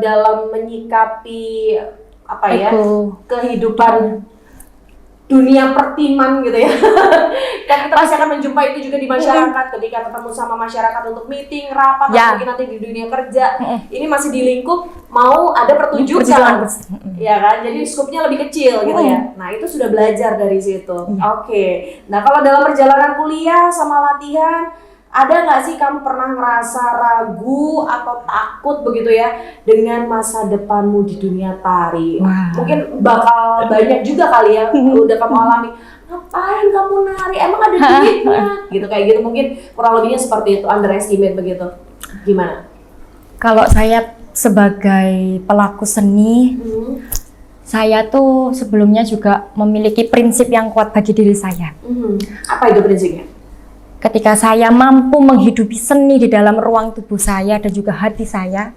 dalam menyikapi apa ya, kehidupan dunia pertiman gitu ya. Kan kita pasti akan menjumpai itu juga di masyarakat, ketika ketemu sama masyarakat untuk meeting, rapat, atau mungkin nanti di dunia kerja. Ini masih di lingkup mau ada pertunjukan. Ya kan? Jadi skupnya lebih kecil gitu ya. Nah, itu sudah belajar dari situ. Oke. Nah, kalau dalam perjalanan kuliah sama latihan, ada nggak sih kamu pernah ngerasa ragu atau takut begitu ya dengan masa depanmu di dunia tari? Mungkin bakal banyak juga kali ya udah kamu alami. Ngapain kamu nari? Emang ada duitnya? Gitu kayak gitu, mungkin kurang lebihnya seperti itu, underestimate begitu. Gimana? Kalau saya sebagai pelaku seni, saya tuh sebelumnya juga memiliki prinsip yang kuat bagi diri saya. Apa itu prinsipnya? Ketika saya mampu menghidupi seni di dalam ruang tubuh saya dan juga hati saya,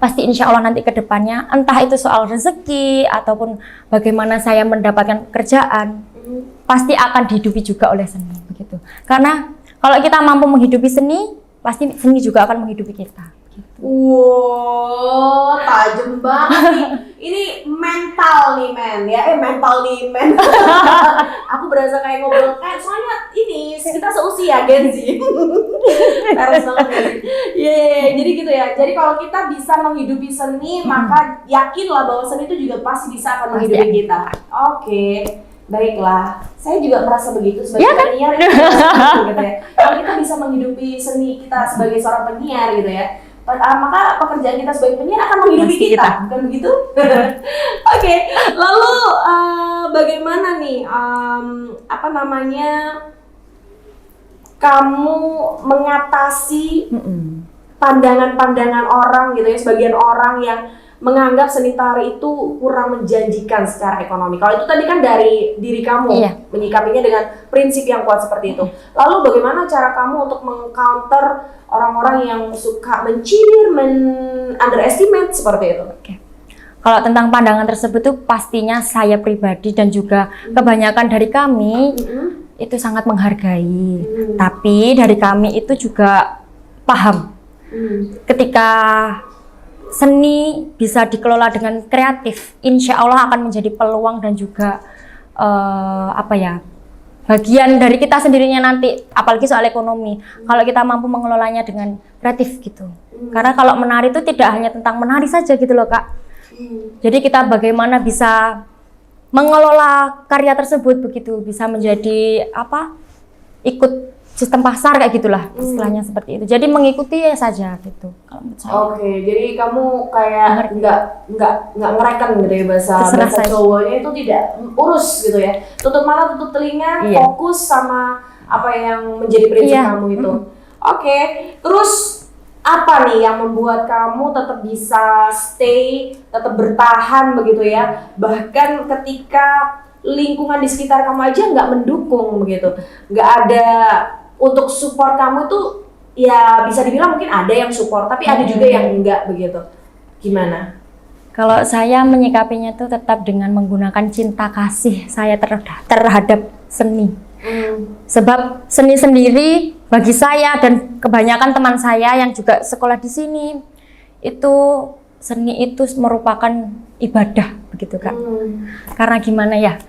pasti insya Allah nanti ke depannya, entah itu soal rezeki ataupun bagaimana saya mendapatkan pekerjaan, pasti akan dihidupi juga oleh seni, begitu. Karena kalau kita mampu menghidupi seni, pasti seni juga akan menghidupi kita. Wow, tajam banget nih. Ini mental nih men, ya mental nih men. Aku berasa kayak ngobrol kayak, soalnya ini kita seusia Gen Z. Terus banget nih. Jadi gitu ya. Jadi kalau kita bisa menghidupi seni, maka yakinlah bahwa seni itu juga pasti bisa akan menghidupi kita. Oke. Baiklah, saya juga merasa begitu sebagai penyiar gitu ya. Kalau kita bisa menghidupi seni kita sebagai seorang penyiar gitu ya, maka pekerjaan kita sebagai penyiar akan menghidupi kita, bukan begitu? Oke, lalu bagaimana nih, kamu mengatasi pandangan-pandangan orang gitu ya, sebagian orang yang menganggap seni tari itu kurang menjanjikan secara ekonomi. Kalau itu tadi kan dari diri kamu, menyikapinya dengan prinsip yang kuat seperti itu. Lalu bagaimana cara kamu untuk meng-counter orang-orang yang suka mencibir, underestimate seperti itu? Kalau tentang pandangan tersebut tuh pastinya saya pribadi dan juga kebanyakan dari kami itu sangat menghargai. Tapi dari kami itu juga paham ketika seni bisa dikelola dengan kreatif, insya Allah akan menjadi peluang dan juga bagian dari kita sendirinya nanti, apalagi soal ekonomi. Kalau kita mampu mengelolanya dengan kreatif gitu. Karena kalau menari itu tidak hanya tentang menari saja gitu loh Kak. Jadi kita bagaimana bisa mengelola karya tersebut begitu, bisa menjadi ikut sistem pasar kayak gitulah istilahnya seperti itu. Jadi mengikuti saja gitu. Kalau menurut saya. Oke, jadi kamu kayak nggak ngereken gitu ya bahasa cowoknya itu tidak urus gitu ya. Tutup mata, tutup telinga, fokus sama apa yang menjadi prinsip kamu itu. Oke, terus apa nih yang membuat kamu tetap bisa stay, tetap bertahan begitu ya? Bahkan ketika lingkungan di sekitar kamu aja nggak mendukung begitu, nggak ada untuk support kamu itu ya bisa dibilang mungkin ada yang support, tapi ada juga yang enggak begitu. Gimana? Kalau saya menyikapinya tuh tetap dengan menggunakan cinta kasih saya terhadap seni. Sebab seni sendiri bagi saya dan kebanyakan teman saya yang juga sekolah di sini itu seni itu merupakan ibadah begitu Kak. Karena gimana ya?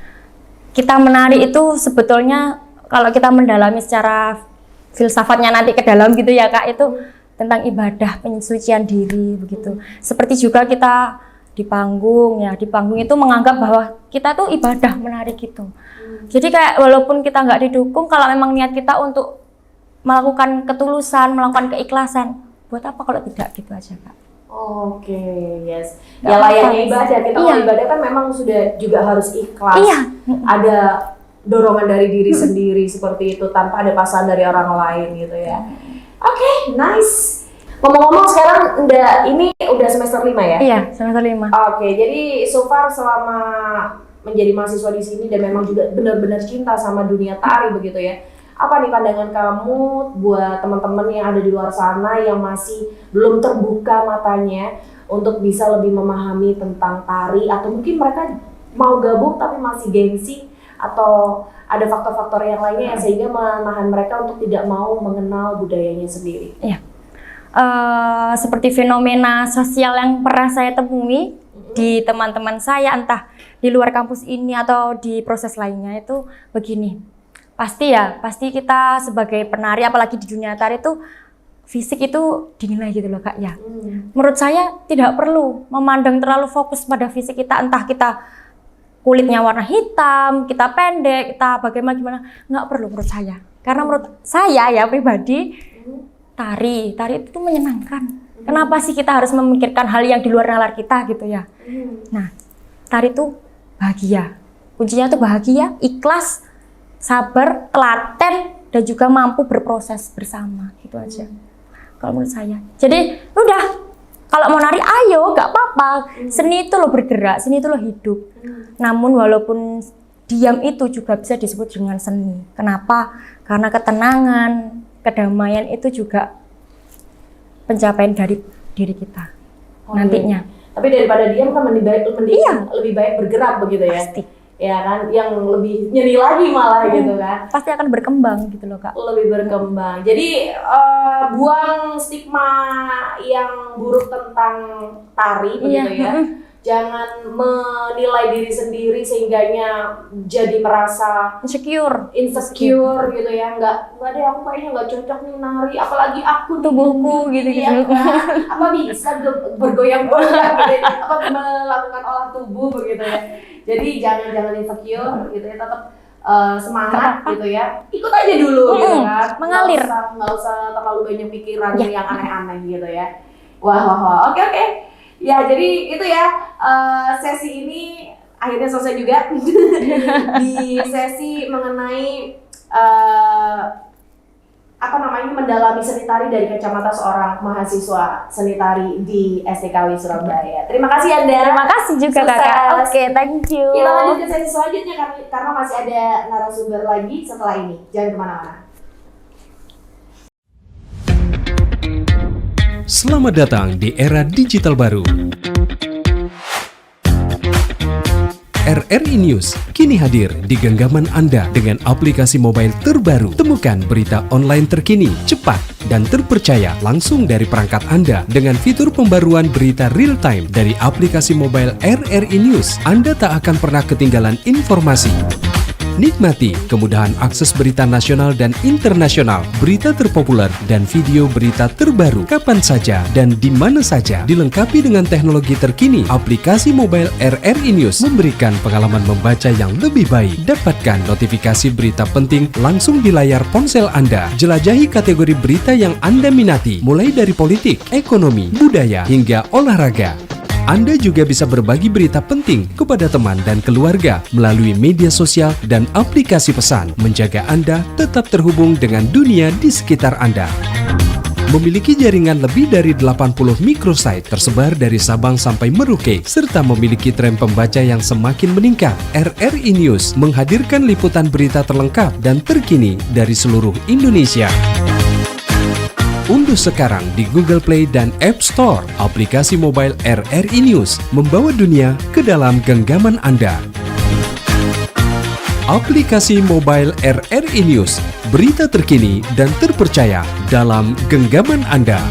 Kita menari itu sebetulnya kalau kita mendalami secara filsafatnya nanti ke dalam gitu ya Kak, itu tentang ibadah pensucian diri begitu. Seperti juga kita di panggung ya, di panggung itu menganggap bahwa kita tuh ibadah menari gitu. Jadi kayak walaupun kita nggak didukung, kalau memang niat kita untuk melakukan ketulusan, melakukan keikhlasan, buat apa kalau tidak gitu aja Kak. Oke, yes. Ya layaknya ibadah, kita kalau ibadah kan memang sudah juga harus ikhlas. Ada dorongan dari diri sendiri seperti itu tanpa ada paksaan dari orang lain gitu ya. Oke, nice. Ngomong-ngomong sekarang ini udah semester 5 ya? Iya, semester 5. Oke, jadi so far selama menjadi mahasiswa di sini dan memang juga benar-benar cinta sama dunia tari begitu ya. Apa nih pandangan kamu buat teman-teman yang ada di luar sana yang masih belum terbuka matanya untuk bisa lebih memahami tentang tari, atau mungkin mereka mau gabung tapi masih gengsi, atau ada faktor-faktor yang lainnya yang sehingga menahan mereka untuk tidak mau mengenal budayanya sendiri? Iya. Seperti fenomena sosial yang pernah saya temui di teman-teman saya, entah di luar kampus ini atau di proses lainnya, itu begini. Pasti kita sebagai penari, apalagi di dunia tari itu fisik itu dinilai gitu loh Kak ya. Menurut saya tidak perlu memandang terlalu fokus pada fisik kita, entah kita kulitnya warna hitam, kita pendek, kita bagaimana, nggak perlu menurut saya. Karena menurut saya ya pribadi, tari itu menyenangkan. Kenapa sih kita harus memikirkan hal yang di luar nalar kita gitu ya? Nah, tari itu bahagia. Kuncinya tuh bahagia, ikhlas, sabar, telaten, dan juga mampu berproses bersama. Gitu aja. Kalau menurut saya. Jadi udah. Kalau mau nari, ayo, gak apa-apa. Seni itu lo bergerak, seni itu lo hidup. Namun walaupun diam itu juga bisa disebut dengan seni. Kenapa? Karena ketenangan, kedamaian itu juga pencapaian dari diri kita nantinya. Tapi daripada diam kan lebih baik bergerak begitu ya? Pasti. Ya kan, yang lebih nyeri lagi malah gitu kan. Pasti akan berkembang gitu loh Kak. Lebih berkembang. Jadi buang stigma yang buruk tentang tari begitu ya. Jangan menilai diri sendiri sehingganya jadi merasa insecure gitu ya. Enggak deh, aku kayaknya nggak cocok nih nari, apalagi aku tubuhku gitu ya, kan? Apa bisa bergoyang-goyang gitu ya? Apa melakukan olah tubuh begitu ya. Jadi jangan insecure gitu ya, tetap semangat gitu ya. Ikut aja dulu gitu kan. Mengalir. Nggak usah terlalu banyak pikiran yang aneh-aneh gitu ya. Wah. Oke. Ya, jadi itu ya, sesi ini akhirnya selesai juga. Di sesi mengenai mendalami seni tari dari kacamata seorang mahasiswa seni tari di STKW Surabaya. Terima kasih Anda. Terima kasih juga Kakak. Oke, thank you. Kita lanjut ke sesi selanjutnya karena masih ada narasumber lagi setelah ini. Jangan kemana-mana. Selamat datang di era digital baru. RRI News kini hadir di genggaman Anda dengan aplikasi mobile terbaru. Temukan berita online terkini, cepat, dan terpercaya langsung dari perangkat Anda dengan fitur pembaruan berita real time dari aplikasi mobile RRI News. Anda tak akan pernah ketinggalan informasi. Nikmati kemudahan akses berita nasional dan internasional, berita terpopuler, dan video berita terbaru kapan saja dan di mana saja. Dilengkapi dengan teknologi terkini, aplikasi mobile RRI News memberikan pengalaman membaca yang lebih baik. Dapatkan notifikasi berita penting langsung di layar ponsel Anda. Jelajahi kategori berita yang Anda minati, mulai dari politik, ekonomi, budaya, hingga olahraga. Anda juga bisa berbagi berita penting kepada teman dan keluarga melalui media sosial dan aplikasi pesan, menjaga Anda tetap terhubung dengan dunia di sekitar Anda. Memiliki jaringan lebih dari 80 microsite tersebar dari Sabang sampai Merauke, serta memiliki tren pembaca yang semakin meningkat. RRI News menghadirkan liputan berita terlengkap dan terkini dari seluruh Indonesia. Unduh sekarang di Google Play dan App Store aplikasi mobile RRI News, membawa dunia ke dalam genggaman Anda. Aplikasi mobile RRI News, berita terkini dan terpercaya dalam genggaman Anda.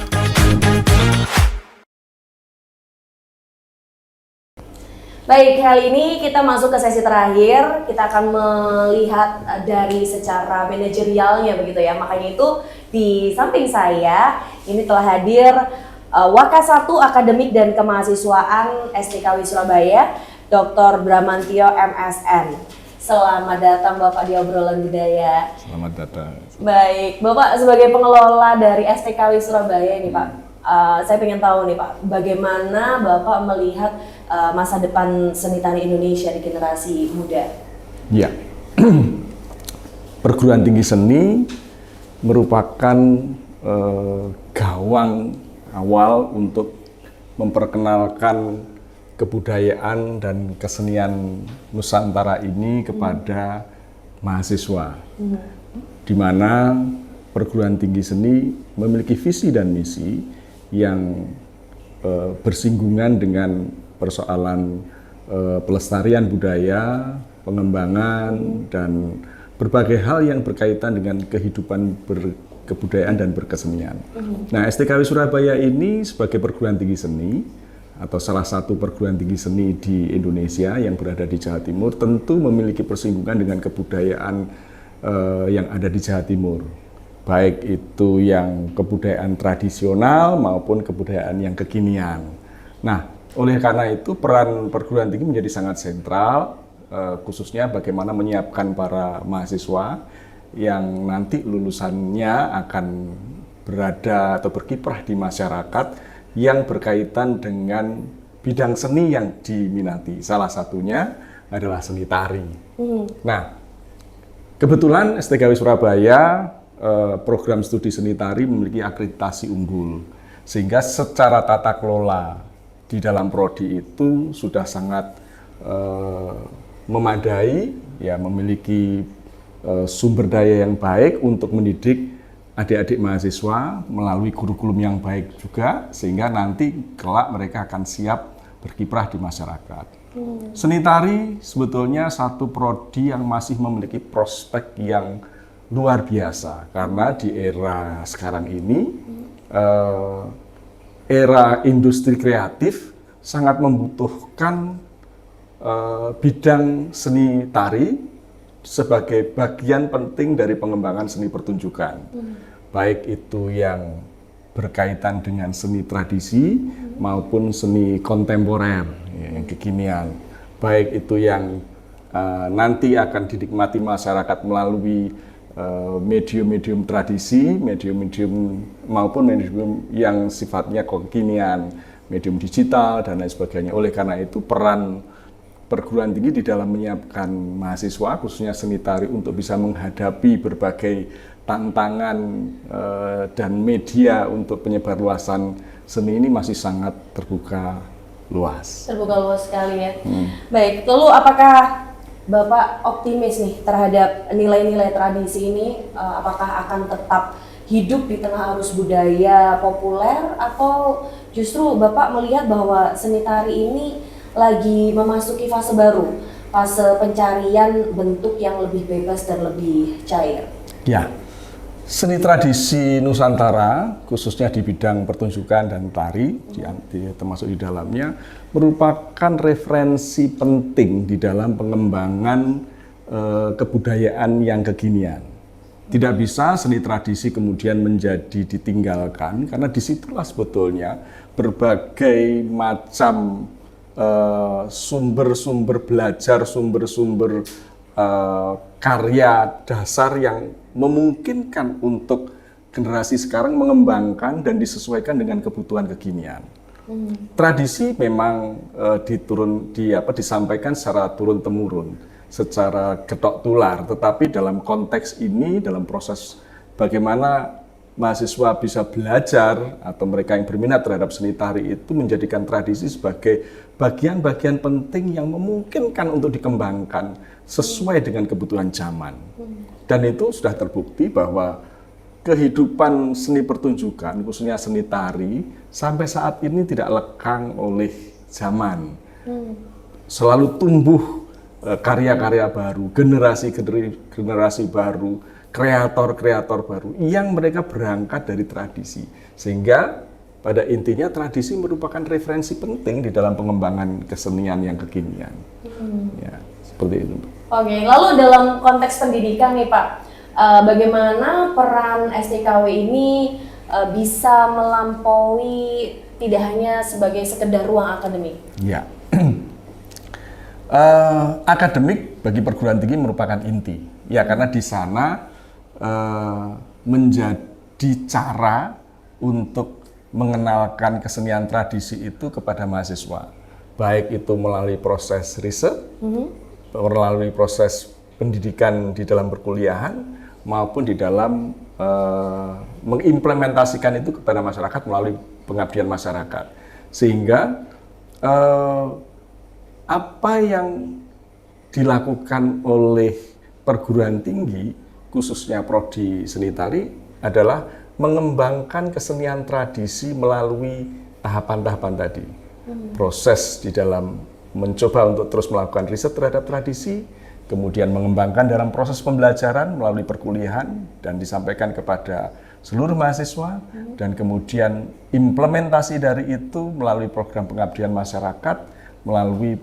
Baik, kali ini kita masuk ke sesi terakhir. Kita akan melihat dari secara manajerialnya begitu ya. Makanya itu di samping saya ini telah hadir Wakasatu Akademik dan Kemahasiswaan STKW Surabaya, Dr. Bramantio MSN. Selamat datang Bapak di obrolan budaya. Selamat datang. Baik, Bapak sebagai pengelola dari STKW Surabaya ini Pak, saya pengen tahu nih Pak, bagaimana Bapak melihat masa depan seni tari Indonesia di generasi muda? Ya, perguruan tinggi seni merupakan gawang awal untuk memperkenalkan kebudayaan dan kesenian Nusantara ini kepada mahasiswa, di mana perguruan tinggi seni memiliki visi dan misi yang bersinggungan dengan persoalan pelestarian budaya, pengembangan, dan berbagai hal yang berkaitan dengan kehidupan kebudayaan dan berkesenian. Nah, STKW Surabaya ini sebagai perguruan tinggi seni atau salah satu perguruan tinggi seni di Indonesia yang berada di Jawa Timur tentu memiliki persinggungan dengan kebudayaan yang ada di Jawa Timur, baik itu yang kebudayaan tradisional maupun kebudayaan yang kekinian. Nah, oleh karena itu peran perguruan tinggi menjadi sangat sentral, khususnya bagaimana menyiapkan para mahasiswa yang nanti lulusannya akan berada atau berkiprah di masyarakat yang berkaitan dengan bidang seni yang diminati. Salah satunya adalah seni tari. Nah, kebetulan STKW Surabaya program studi seni tari memiliki akreditasi unggul, sehingga secara tata kelola di dalam prodi itu sudah sangat memadai, ya, memiliki sumber daya yang baik untuk mendidik adik-adik mahasiswa melalui kurikulum yang baik juga, sehingga nanti kelak mereka akan siap berkiprah di masyarakat. Seni tari sebetulnya satu prodi yang masih memiliki prospek yang luar biasa, karena di era sekarang ini, era industri kreatif sangat membutuhkan bidang seni tari sebagai bagian penting dari pengembangan seni pertunjukan, baik itu yang berkaitan dengan seni tradisi maupun seni kontemporer, ya, yang kekinian, baik itu yang nanti akan dinikmati masyarakat melalui medium-medium tradisi, medium-medium maupun medium yang sifatnya kekinian, medium digital dan lain sebagainya. Oleh karena itu peran perguruan tinggi di dalam menyiapkan mahasiswa, khususnya seni tari, untuk bisa menghadapi berbagai tantangan dan media untuk penyebarluasan seni ini masih sangat terbuka luas. Terbuka luas sekali ya. Baik, lalu apakah Bapak optimis nih terhadap nilai-nilai tradisi ini, apakah akan tetap hidup di tengah arus budaya populer, atau justru Bapak melihat bahwa seni tari ini lagi memasuki fase baru, fase pencarian bentuk yang lebih bebas dan lebih cair? Ya, seni tradisi Nusantara, khususnya di bidang pertunjukan dan tari, termasuk di dalamnya, merupakan referensi penting di dalam pengembangan kebudayaan yang kekinian. Tidak bisa seni tradisi kemudian menjadi ditinggalkan, karena disitulah sebetulnya berbagai macam sumber-sumber belajar, sumber-sumber karya dasar yang memungkinkan untuk generasi sekarang mengembangkan dan disesuaikan dengan kebutuhan kekinian. Tradisi memang disampaikan secara turun-temurun, secara getok tular, tetapi dalam konteks ini, dalam proses bagaimana mahasiswa bisa belajar atau mereka yang berminat terhadap seni tari itu menjadikan tradisi sebagai bagian-bagian penting yang memungkinkan untuk dikembangkan sesuai dengan kebutuhan zaman. Dan itu sudah terbukti bahwa kehidupan seni pertunjukan, khususnya seni tari, sampai saat ini tidak lekang oleh zaman. Selalu tumbuh karya-karya baru, generasi baru, kreator-kreator baru yang mereka berangkat dari tradisi. Sehingga pada intinya tradisi merupakan referensi penting di dalam pengembangan kesenian yang kekinian. Ya, seperti itu. Oke, lalu dalam konteks pendidikan nih Pak, bagaimana peran STKW ini bisa melampaui tidak hanya sebagai sekedar ruang akademik? Ya, akademik bagi perguruan tinggi merupakan inti. Ya, karena di sana menjadi cara untuk mengenalkan kesenian tradisi itu kepada mahasiswa, baik itu melalui proses riset, melalui proses pendidikan di dalam perkuliahan, maupun di dalam mengimplementasikan itu kepada masyarakat melalui pengabdian masyarakat. Sehingga apa yang dilakukan oleh perguruan tinggi, khususnya prodi seni tari, adalah mengembangkan kesenian tradisi melalui tahapan-tahapan tadi. Proses di dalam mencoba untuk terus melakukan riset terhadap tradisi, kemudian mengembangkan dalam proses pembelajaran melalui perkuliahan dan disampaikan kepada seluruh mahasiswa, dan kemudian implementasi dari itu melalui program pengabdian masyarakat, melalui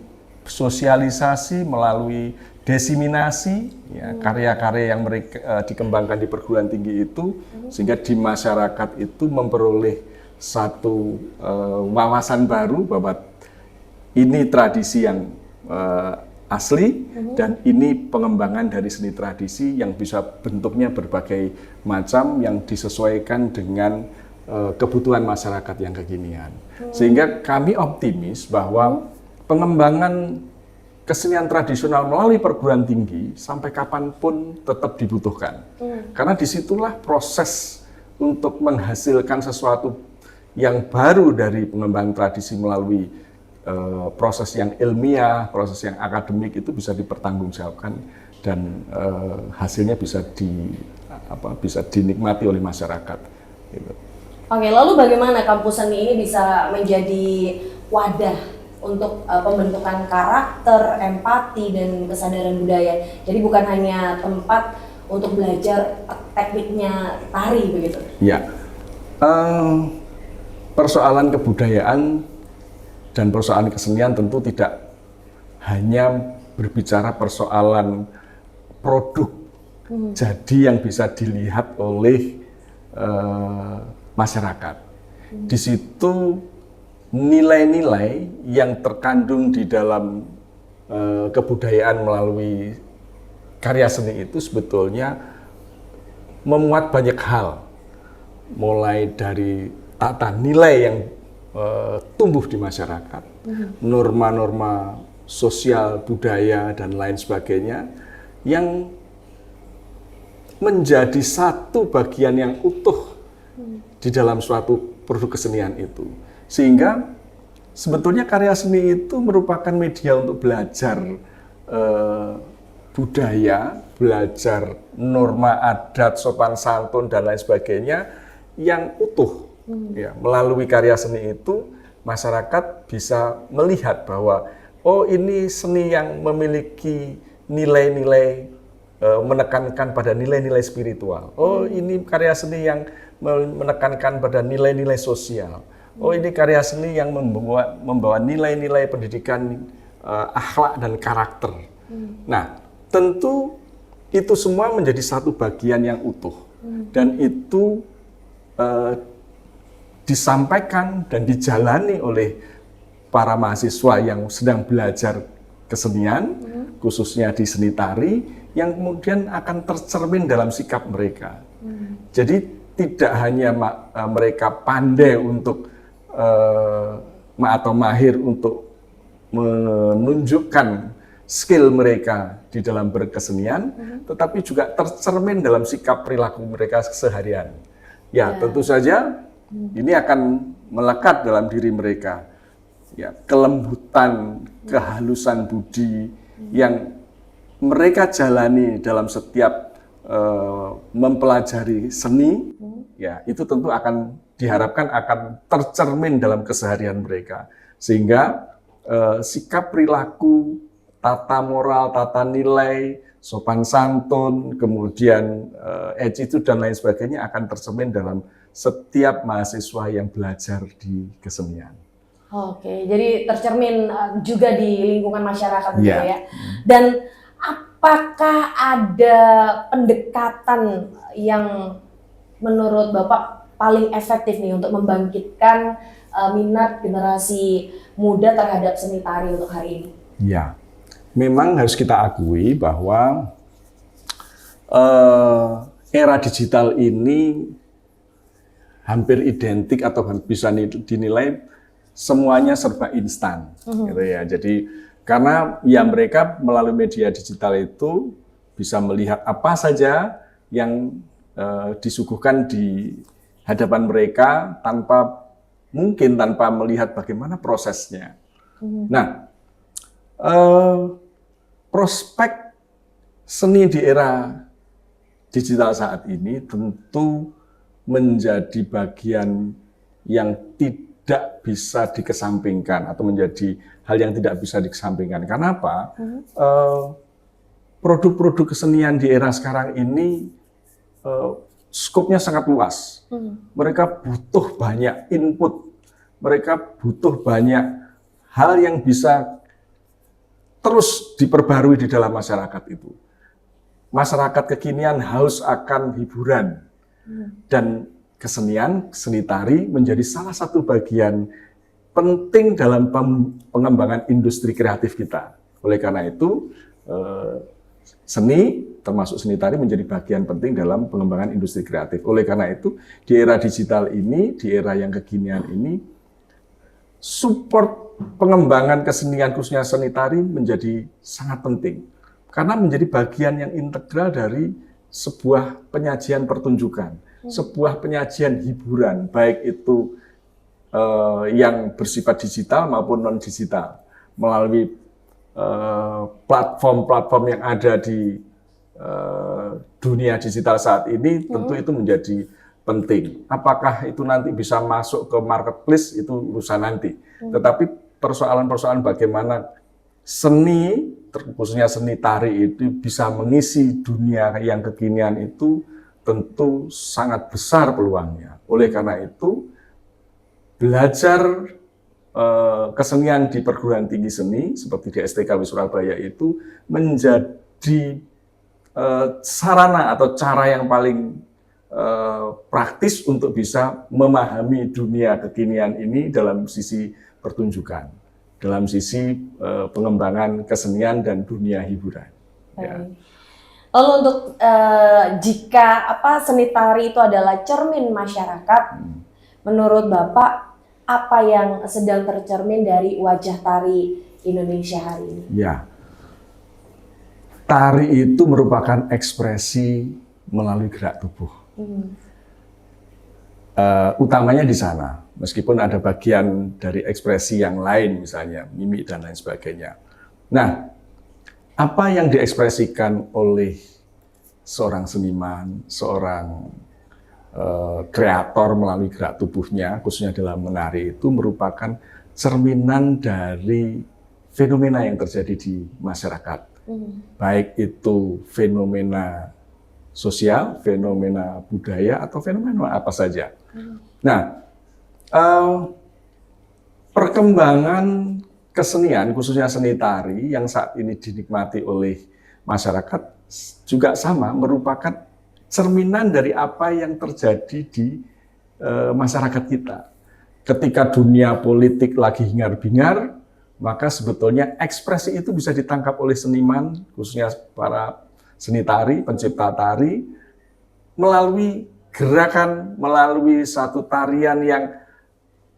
sosialisasi, melalui desiminasi ya, karya-karya yang mereka dikembangkan di perguruan tinggi itu, sehingga di masyarakat itu memperoleh satu wawasan baru bahwa ini tradisi yang asli dan ini pengembangan dari seni tradisi yang bisa bentuknya berbagai macam yang disesuaikan dengan kebutuhan masyarakat yang kekinian. Sehingga kami optimis bahwa pengembangan kesenian tradisional melalui perguruan tinggi sampai kapanpun tetap dibutuhkan. Karena disitulah proses untuk menghasilkan sesuatu yang baru dari pengembangan tradisi melalui proses yang ilmiah, proses yang akademik itu bisa dipertanggungjawabkan dan hasilnya bisa dinikmati oleh masyarakat. Gitu. Oke, lalu bagaimana kampus seni ini bisa menjadi wadah untuk pembentukan karakter, empati, dan kesadaran budaya? Jadi bukan hanya tempat untuk belajar tekniknya tari begitu? Ya, persoalan kebudayaan dan persoalan kesenian tentu tidak hanya berbicara persoalan produk, jadi yang bisa dilihat oleh masyarakat. Di situ nilai-nilai yang terkandung di dalam kebudayaan melalui karya seni itu sebetulnya memuat banyak hal, mulai dari tata nilai yang tumbuh di masyarakat, norma-norma sosial, budaya, dan lain sebagainya yang menjadi satu bagian yang utuh di dalam suatu produk kesenian itu. Sehingga sebetulnya karya seni itu merupakan media untuk belajar budaya, belajar norma adat, sopan santun, dan lain sebagainya yang utuh. Ya, melalui karya seni itu masyarakat bisa melihat bahwa oh ini seni yang memiliki nilai-nilai menekankan pada nilai-nilai spiritual. Oh ini karya seni yang menekankan pada nilai-nilai sosial. Oh ini karya seni yang membawa nilai-nilai pendidikan akhlak dan karakter. Nah, tentu itu semua menjadi satu bagian yang utuh dan itu disampaikan dan dijalani oleh para mahasiswa yang sedang belajar kesenian, khususnya di seni tari, yang kemudian akan tercermin dalam sikap mereka. Jadi tidak hanya mereka pandai untuk atau mahir untuk menunjukkan skill mereka di dalam berkesenian, tetapi juga tercermin dalam sikap perilaku mereka seharian. Ya, tentu saja ini akan melekat dalam diri mereka. Ya, kelembutan, kehalusan budi yang mereka jalani dalam setiap mempelajari seni, ya itu tentu akan diharapkan akan tercermin dalam keseharian mereka, sehingga sikap perilaku, tata moral, tata nilai, sopan santun, kemudian attitude dan lain sebagainya akan tercermin dalam setiap mahasiswa yang belajar di kesenian. Oke, jadi tercermin juga di lingkungan masyarakat gitu Ya. ya. Dan apakah ada pendekatan yang menurut Bapak paling efektif nih untuk membangkitkan minat generasi muda terhadap seni tari untuk hari ini? Ya, memang harus kita akui bahwa era digital ini hampir identik atau bisa dinilai semuanya serba instan, gitu ya. Jadi karena ya mereka melalui media digital itu bisa melihat apa saja yang disuguhkan di hadapan mereka tanpa melihat bagaimana prosesnya. Nah, prospek seni di era digital saat ini tentu menjadi bagian yang tidak bisa dikesampingkan atau menjadi hal yang tidak bisa dikesampingkan. Karena apa? Produk-produk kesenian di era sekarang ini skopnya sangat luas. Mereka butuh banyak input, mereka butuh banyak hal yang bisa terus diperbarui di dalam masyarakat itu. Masyarakat kekinian haus akan hiburan dan kesenian, seni tari menjadi salah satu bagian penting dalam pengembangan industri kreatif kita. Oleh karena itu, seni, termasuk seni tari menjadi bagian penting dalam pengembangan industri kreatif. Oleh karena itu, di era digital ini, di era yang kekinian ini, support pengembangan kesenian khususnya seni tari menjadi sangat penting. Karena menjadi bagian yang integral dari sebuah penyajian pertunjukan. Sebuah penyajian hiburan, baik itu yang bersifat digital maupun non-digital, melalui platform-platform yang ada di dunia digital saat ini, tentu itu menjadi penting. Apakah itu nanti bisa masuk ke marketplace, itu urusan nanti. Tetapi persoalan-persoalan bagaimana seni, khususnya seni tari itu bisa mengisi dunia yang kekinian itu, tentu sangat besar peluangnya. Oleh karena itu, belajar kesenian di perguruan tinggi seni seperti di STKW Surabaya itu menjadi sarana atau cara yang paling praktis untuk bisa memahami dunia kekinian ini dalam sisi pertunjukan, dalam sisi pengembangan kesenian dan dunia hiburan. Ya. Lalu untuk jika seni tari itu adalah cermin masyarakat, menurut Bapak apa yang sedang tercermin dari wajah tari Indonesia hari ini? Ya, tari itu merupakan ekspresi melalui gerak tubuh. Utamanya di sana, meskipun ada bagian dari ekspresi yang lain, misalnya mimik dan lain sebagainya. Nah, apa yang diekspresikan oleh seorang seniman, seorang kreator melalui gerak tubuhnya, khususnya dalam menari, itu merupakan cerminan dari fenomena yang terjadi di masyarakat. Baik itu fenomena sosial, fenomena budaya, atau fenomena apa saja. Nah, perkembangan kesenian, khususnya seni tari, yang saat ini dinikmati oleh masyarakat juga sama, merupakan cerminan dari apa yang terjadi di masyarakat kita. Ketika dunia politik lagi hingar-bingar, maka sebetulnya ekspresi itu bisa ditangkap oleh seniman, khususnya para seni tari, pencipta tari, melalui gerakan, melalui satu tarian yang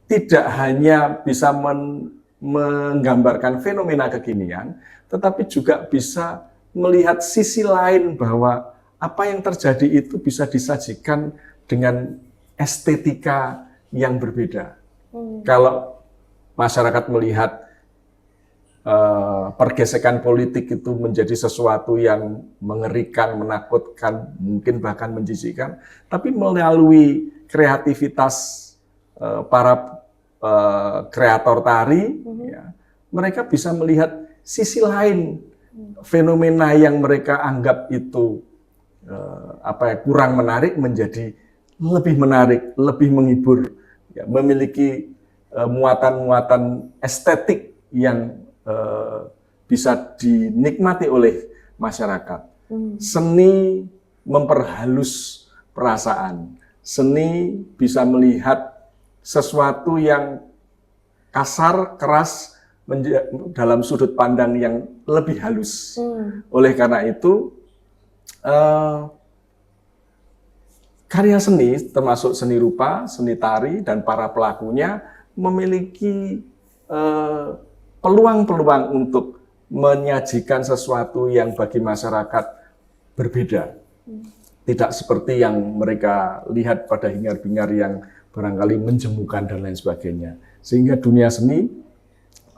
tidak hanya bisa menggambarkan fenomena kekinian, tetapi juga bisa melihat sisi lain bahwa apa yang terjadi itu bisa disajikan dengan estetika yang berbeda. Kalau masyarakat melihat pergesekan politik itu menjadi sesuatu yang mengerikan, menakutkan, mungkin bahkan menjijikkan, tapi melalui kreativitas para kreator tari, ya, mereka bisa melihat sisi lain fenomena yang mereka anggap itu kurang menarik menjadi lebih menarik, lebih menghibur, ya, memiliki muatan-muatan estetik yang bisa dinikmati oleh masyarakat. Seni memperhalus perasaan, seni bisa melihat sesuatu yang kasar, keras, dalam sudut pandang yang lebih halus. Oleh karena itu, karya seni, termasuk seni rupa, seni tari, dan para pelakunya memiliki peluang-peluang untuk menyajikan sesuatu yang bagi masyarakat berbeda. Tidak seperti yang mereka lihat pada hingar-bingar yang barangkali menjemukan dan lain sebagainya. Sehingga dunia seni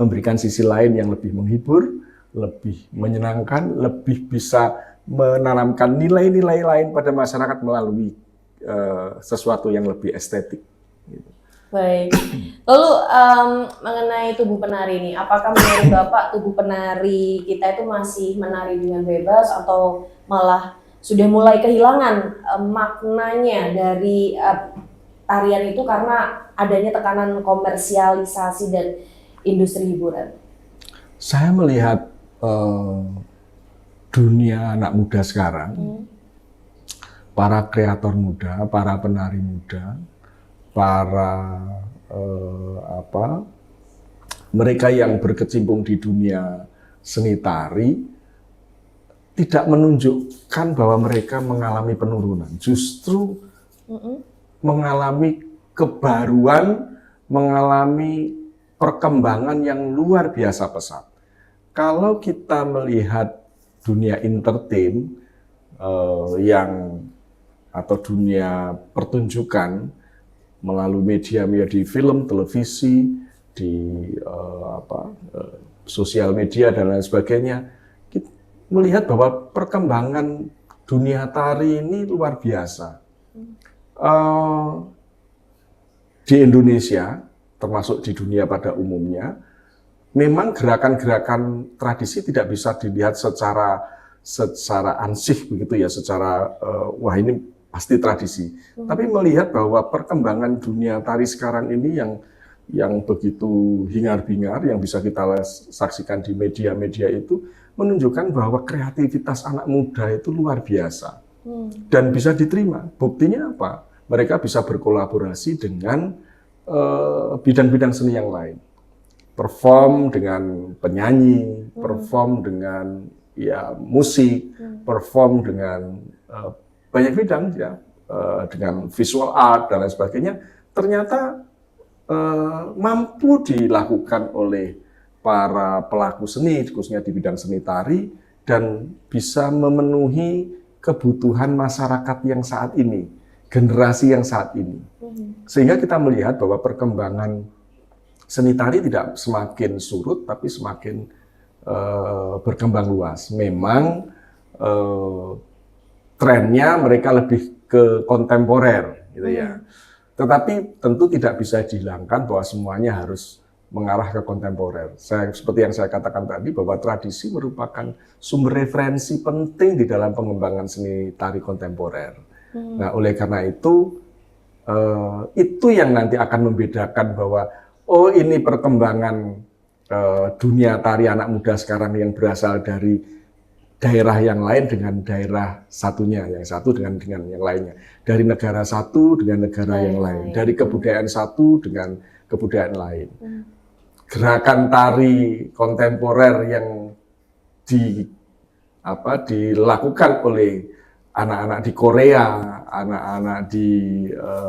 memberikan sisi lain yang lebih menghibur, lebih menyenangkan, lebih bisa menanamkan nilai-nilai lain pada masyarakat melalui sesuatu yang lebih estetik. Baik. Lalu mengenai tubuh penari ini, apakah menurut Bapak tubuh penari kita itu masih menari dengan bebas atau malah sudah mulai kehilangan maknanya dari tarian itu karena adanya tekanan komersialisasi dan industri hiburan? Saya melihat dunia anak muda sekarang, para kreator muda, para penari muda, para mereka yang berkecimpung di dunia seni tari tidak menunjukkan bahwa mereka mengalami penurunan, justru mengalami kebaruan, mengalami perkembangan yang luar biasa pesat. Kalau kita melihat dunia entertain atau dunia pertunjukan melalui media di film, televisi, di sosial media dan lain sebagainya, kita melihat bahwa perkembangan dunia tari ini luar biasa. Di Indonesia, termasuk di dunia pada umumnya, memang gerakan-gerakan tradisi tidak bisa dilihat secara ansih begitu ya, secara wah ini pasti tradisi. Tapi melihat bahwa perkembangan dunia tari sekarang ini yang begitu hingar-bingar, yang bisa kita saksikan di media-media itu, menunjukkan bahwa kreativitas anak muda itu luar biasa. Dan bisa diterima. Buktinya apa? Mereka bisa berkolaborasi dengan bidang-bidang seni yang lain. Perform dengan penyanyi, perform dengan musik, perform dengan banyak bidang ya, dengan visual art dan lain sebagainya, ternyata mampu dilakukan oleh para pelaku seni, khususnya di bidang seni tari, dan bisa memenuhi kebutuhan masyarakat yang saat ini, generasi yang saat ini. Sehingga kita melihat bahwa perkembangan seni tari tidak semakin surut, tapi semakin berkembang luas. Memang trennya mereka lebih ke kontemporer, gitu ya. Tetapi tentu tidak bisa dihilangkan bahwa semuanya harus mengarah ke kontemporer. Seperti yang saya katakan tadi, bahwa tradisi merupakan sumber referensi penting di dalam pengembangan seni tari kontemporer. Nah, oleh karena itu yang nanti akan membedakan bahwa oh ini perkembangan dunia tari anak muda sekarang yang berasal dari daerah yang lain dengan daerah satunya, yang satu dengan yang lainnya, dari negara satu dengan negara yang lain, dari kebudayaan satu dengan kebudayaan lain. Gerakan tari kontemporer yang dilakukan oleh anak-anak di Korea, anak-anak di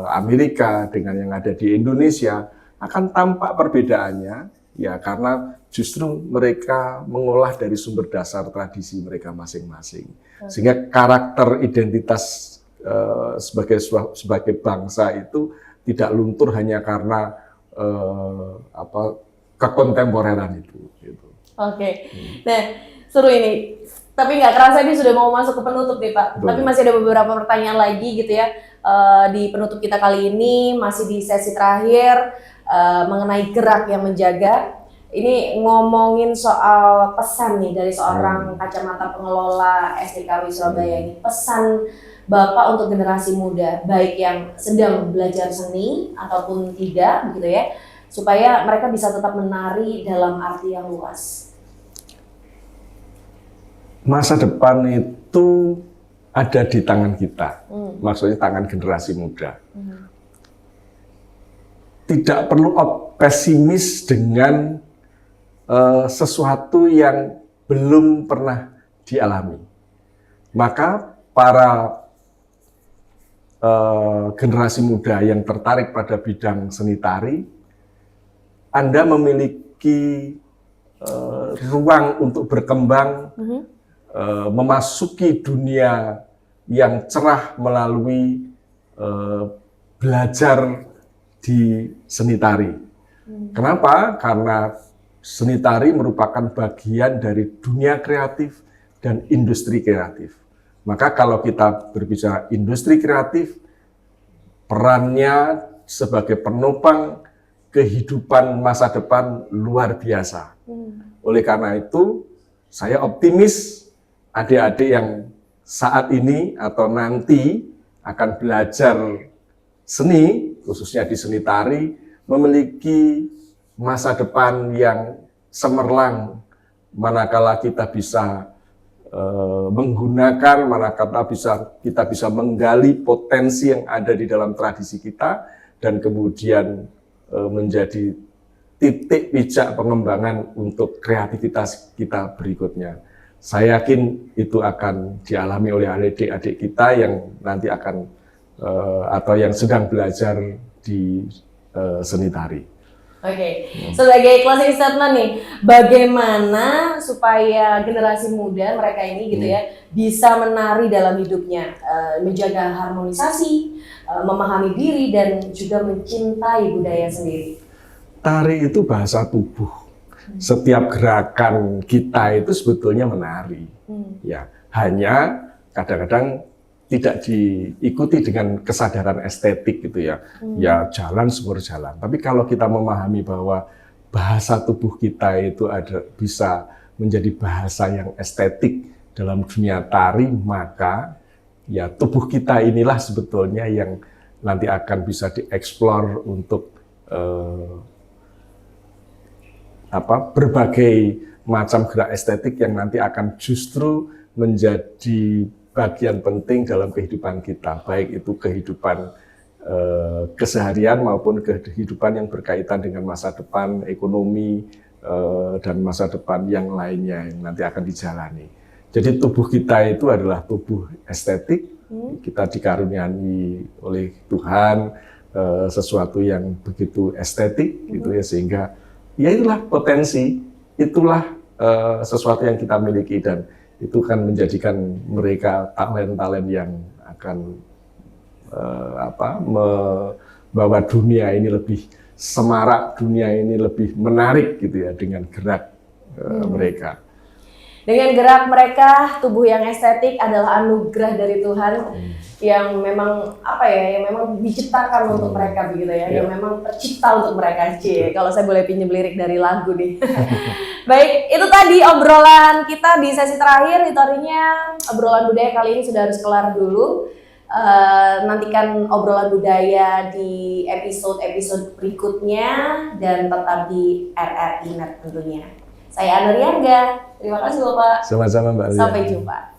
Amerika dengan yang ada di Indonesia akan tampak perbedaannya, ya karena justru mereka mengolah dari sumber dasar tradisi mereka masing-masing, sehingga karakter identitas sebagai bangsa itu tidak luntur hanya karena kekontemporeran itu. Gitu. Oke, nah seru ini. Tapi nggak kerasa ini sudah mau masuk ke penutup nih Pak. Tapi masih ada beberapa pertanyaan lagi gitu ya di penutup kita kali ini, masih di sesi terakhir mengenai gerak yang menjaga. Ini ngomongin soal pesan nih dari seorang kacamata pengelola SDKW Surabaya ini. Pesan Bapak untuk generasi muda, baik yang sedang belajar seni ataupun tidak gitu ya, supaya mereka bisa tetap menari dalam arti yang luas. Masa depan itu ada di tangan kita, maksudnya tangan generasi muda. Tidak perlu pesimis dengan sesuatu yang belum pernah dialami. Maka para generasi muda yang tertarik pada bidang seni tari, Anda memiliki ruang untuk berkembang, memasuki dunia yang cerah melalui belajar di seni tari. Kenapa? Karena seni tari merupakan bagian dari dunia kreatif dan industri kreatif. Maka kalau kita berbicara industri kreatif, perannya sebagai penopang kehidupan masa depan luar biasa. Oleh karena itu, saya optimis adik-adik yang saat ini atau nanti akan belajar seni, khususnya di seni tari, memiliki masa depan yang cemerlang, manakala kita bisa menggunakan, manakala kita bisa menggali potensi yang ada di dalam tradisi kita, dan kemudian menjadi titik pijak pengembangan untuk kreativitas kita berikutnya. Saya yakin itu akan dialami oleh adik-adik kita yang nanti akan atau yang sedang belajar di seni tari. Oke, sebagai closing statement nih, bagaimana supaya generasi muda mereka ini gitu ya bisa menari dalam hidupnya, menjaga harmonisasi, memahami diri dan juga mencintai budaya sendiri. Tari itu bahasa tubuh. Setiap gerakan kita itu sebetulnya menari. Ya, hanya kadang-kadang tidak diikuti dengan kesadaran estetik gitu ya. Ya jalan syukur jalan. Tapi kalau kita memahami bahwa bahasa tubuh kita itu bisa menjadi bahasa yang estetik dalam dunia tari, maka ya tubuh kita inilah sebetulnya yang nanti akan bisa dieksplor untuk berbagai macam gerak estetik yang nanti akan justru menjadi bagian penting dalam kehidupan kita, baik itu kehidupan keseharian maupun kehidupan yang berkaitan dengan masa depan, ekonomi, dan masa depan yang lainnya yang nanti akan dijalani. Jadi tubuh kita itu adalah tubuh estetik, kita dikaruniai oleh Tuhan sesuatu yang begitu estetik, gitu ya, sehingga ya itulah potensi, itulah sesuatu yang kita miliki, dan itu kan menjadikan mereka talent-talent yang akan membawa dunia ini lebih semarak, dunia ini lebih menarik gitu ya dengan gerak mereka. Dengan gerak mereka, tubuh yang estetik adalah anugerah dari Tuhan yang memang yang memang diciptakan untuk mereka begitu ya, yang memang tercipta untuk mereka. Kalau saya boleh pinjam lirik dari lagu nih. Baik, itu tadi obrolan kita di sesi terakhir. Itu artinya obrolan budaya kali ini sudah harus kelar dulu. Nantikan obrolan budaya di episode berikutnya dan tetap di RRI Net tentunya. Saya Ana Riangga. Terima kasih Bapak. Sama-sama Mbak Lia. Sampai jumpa.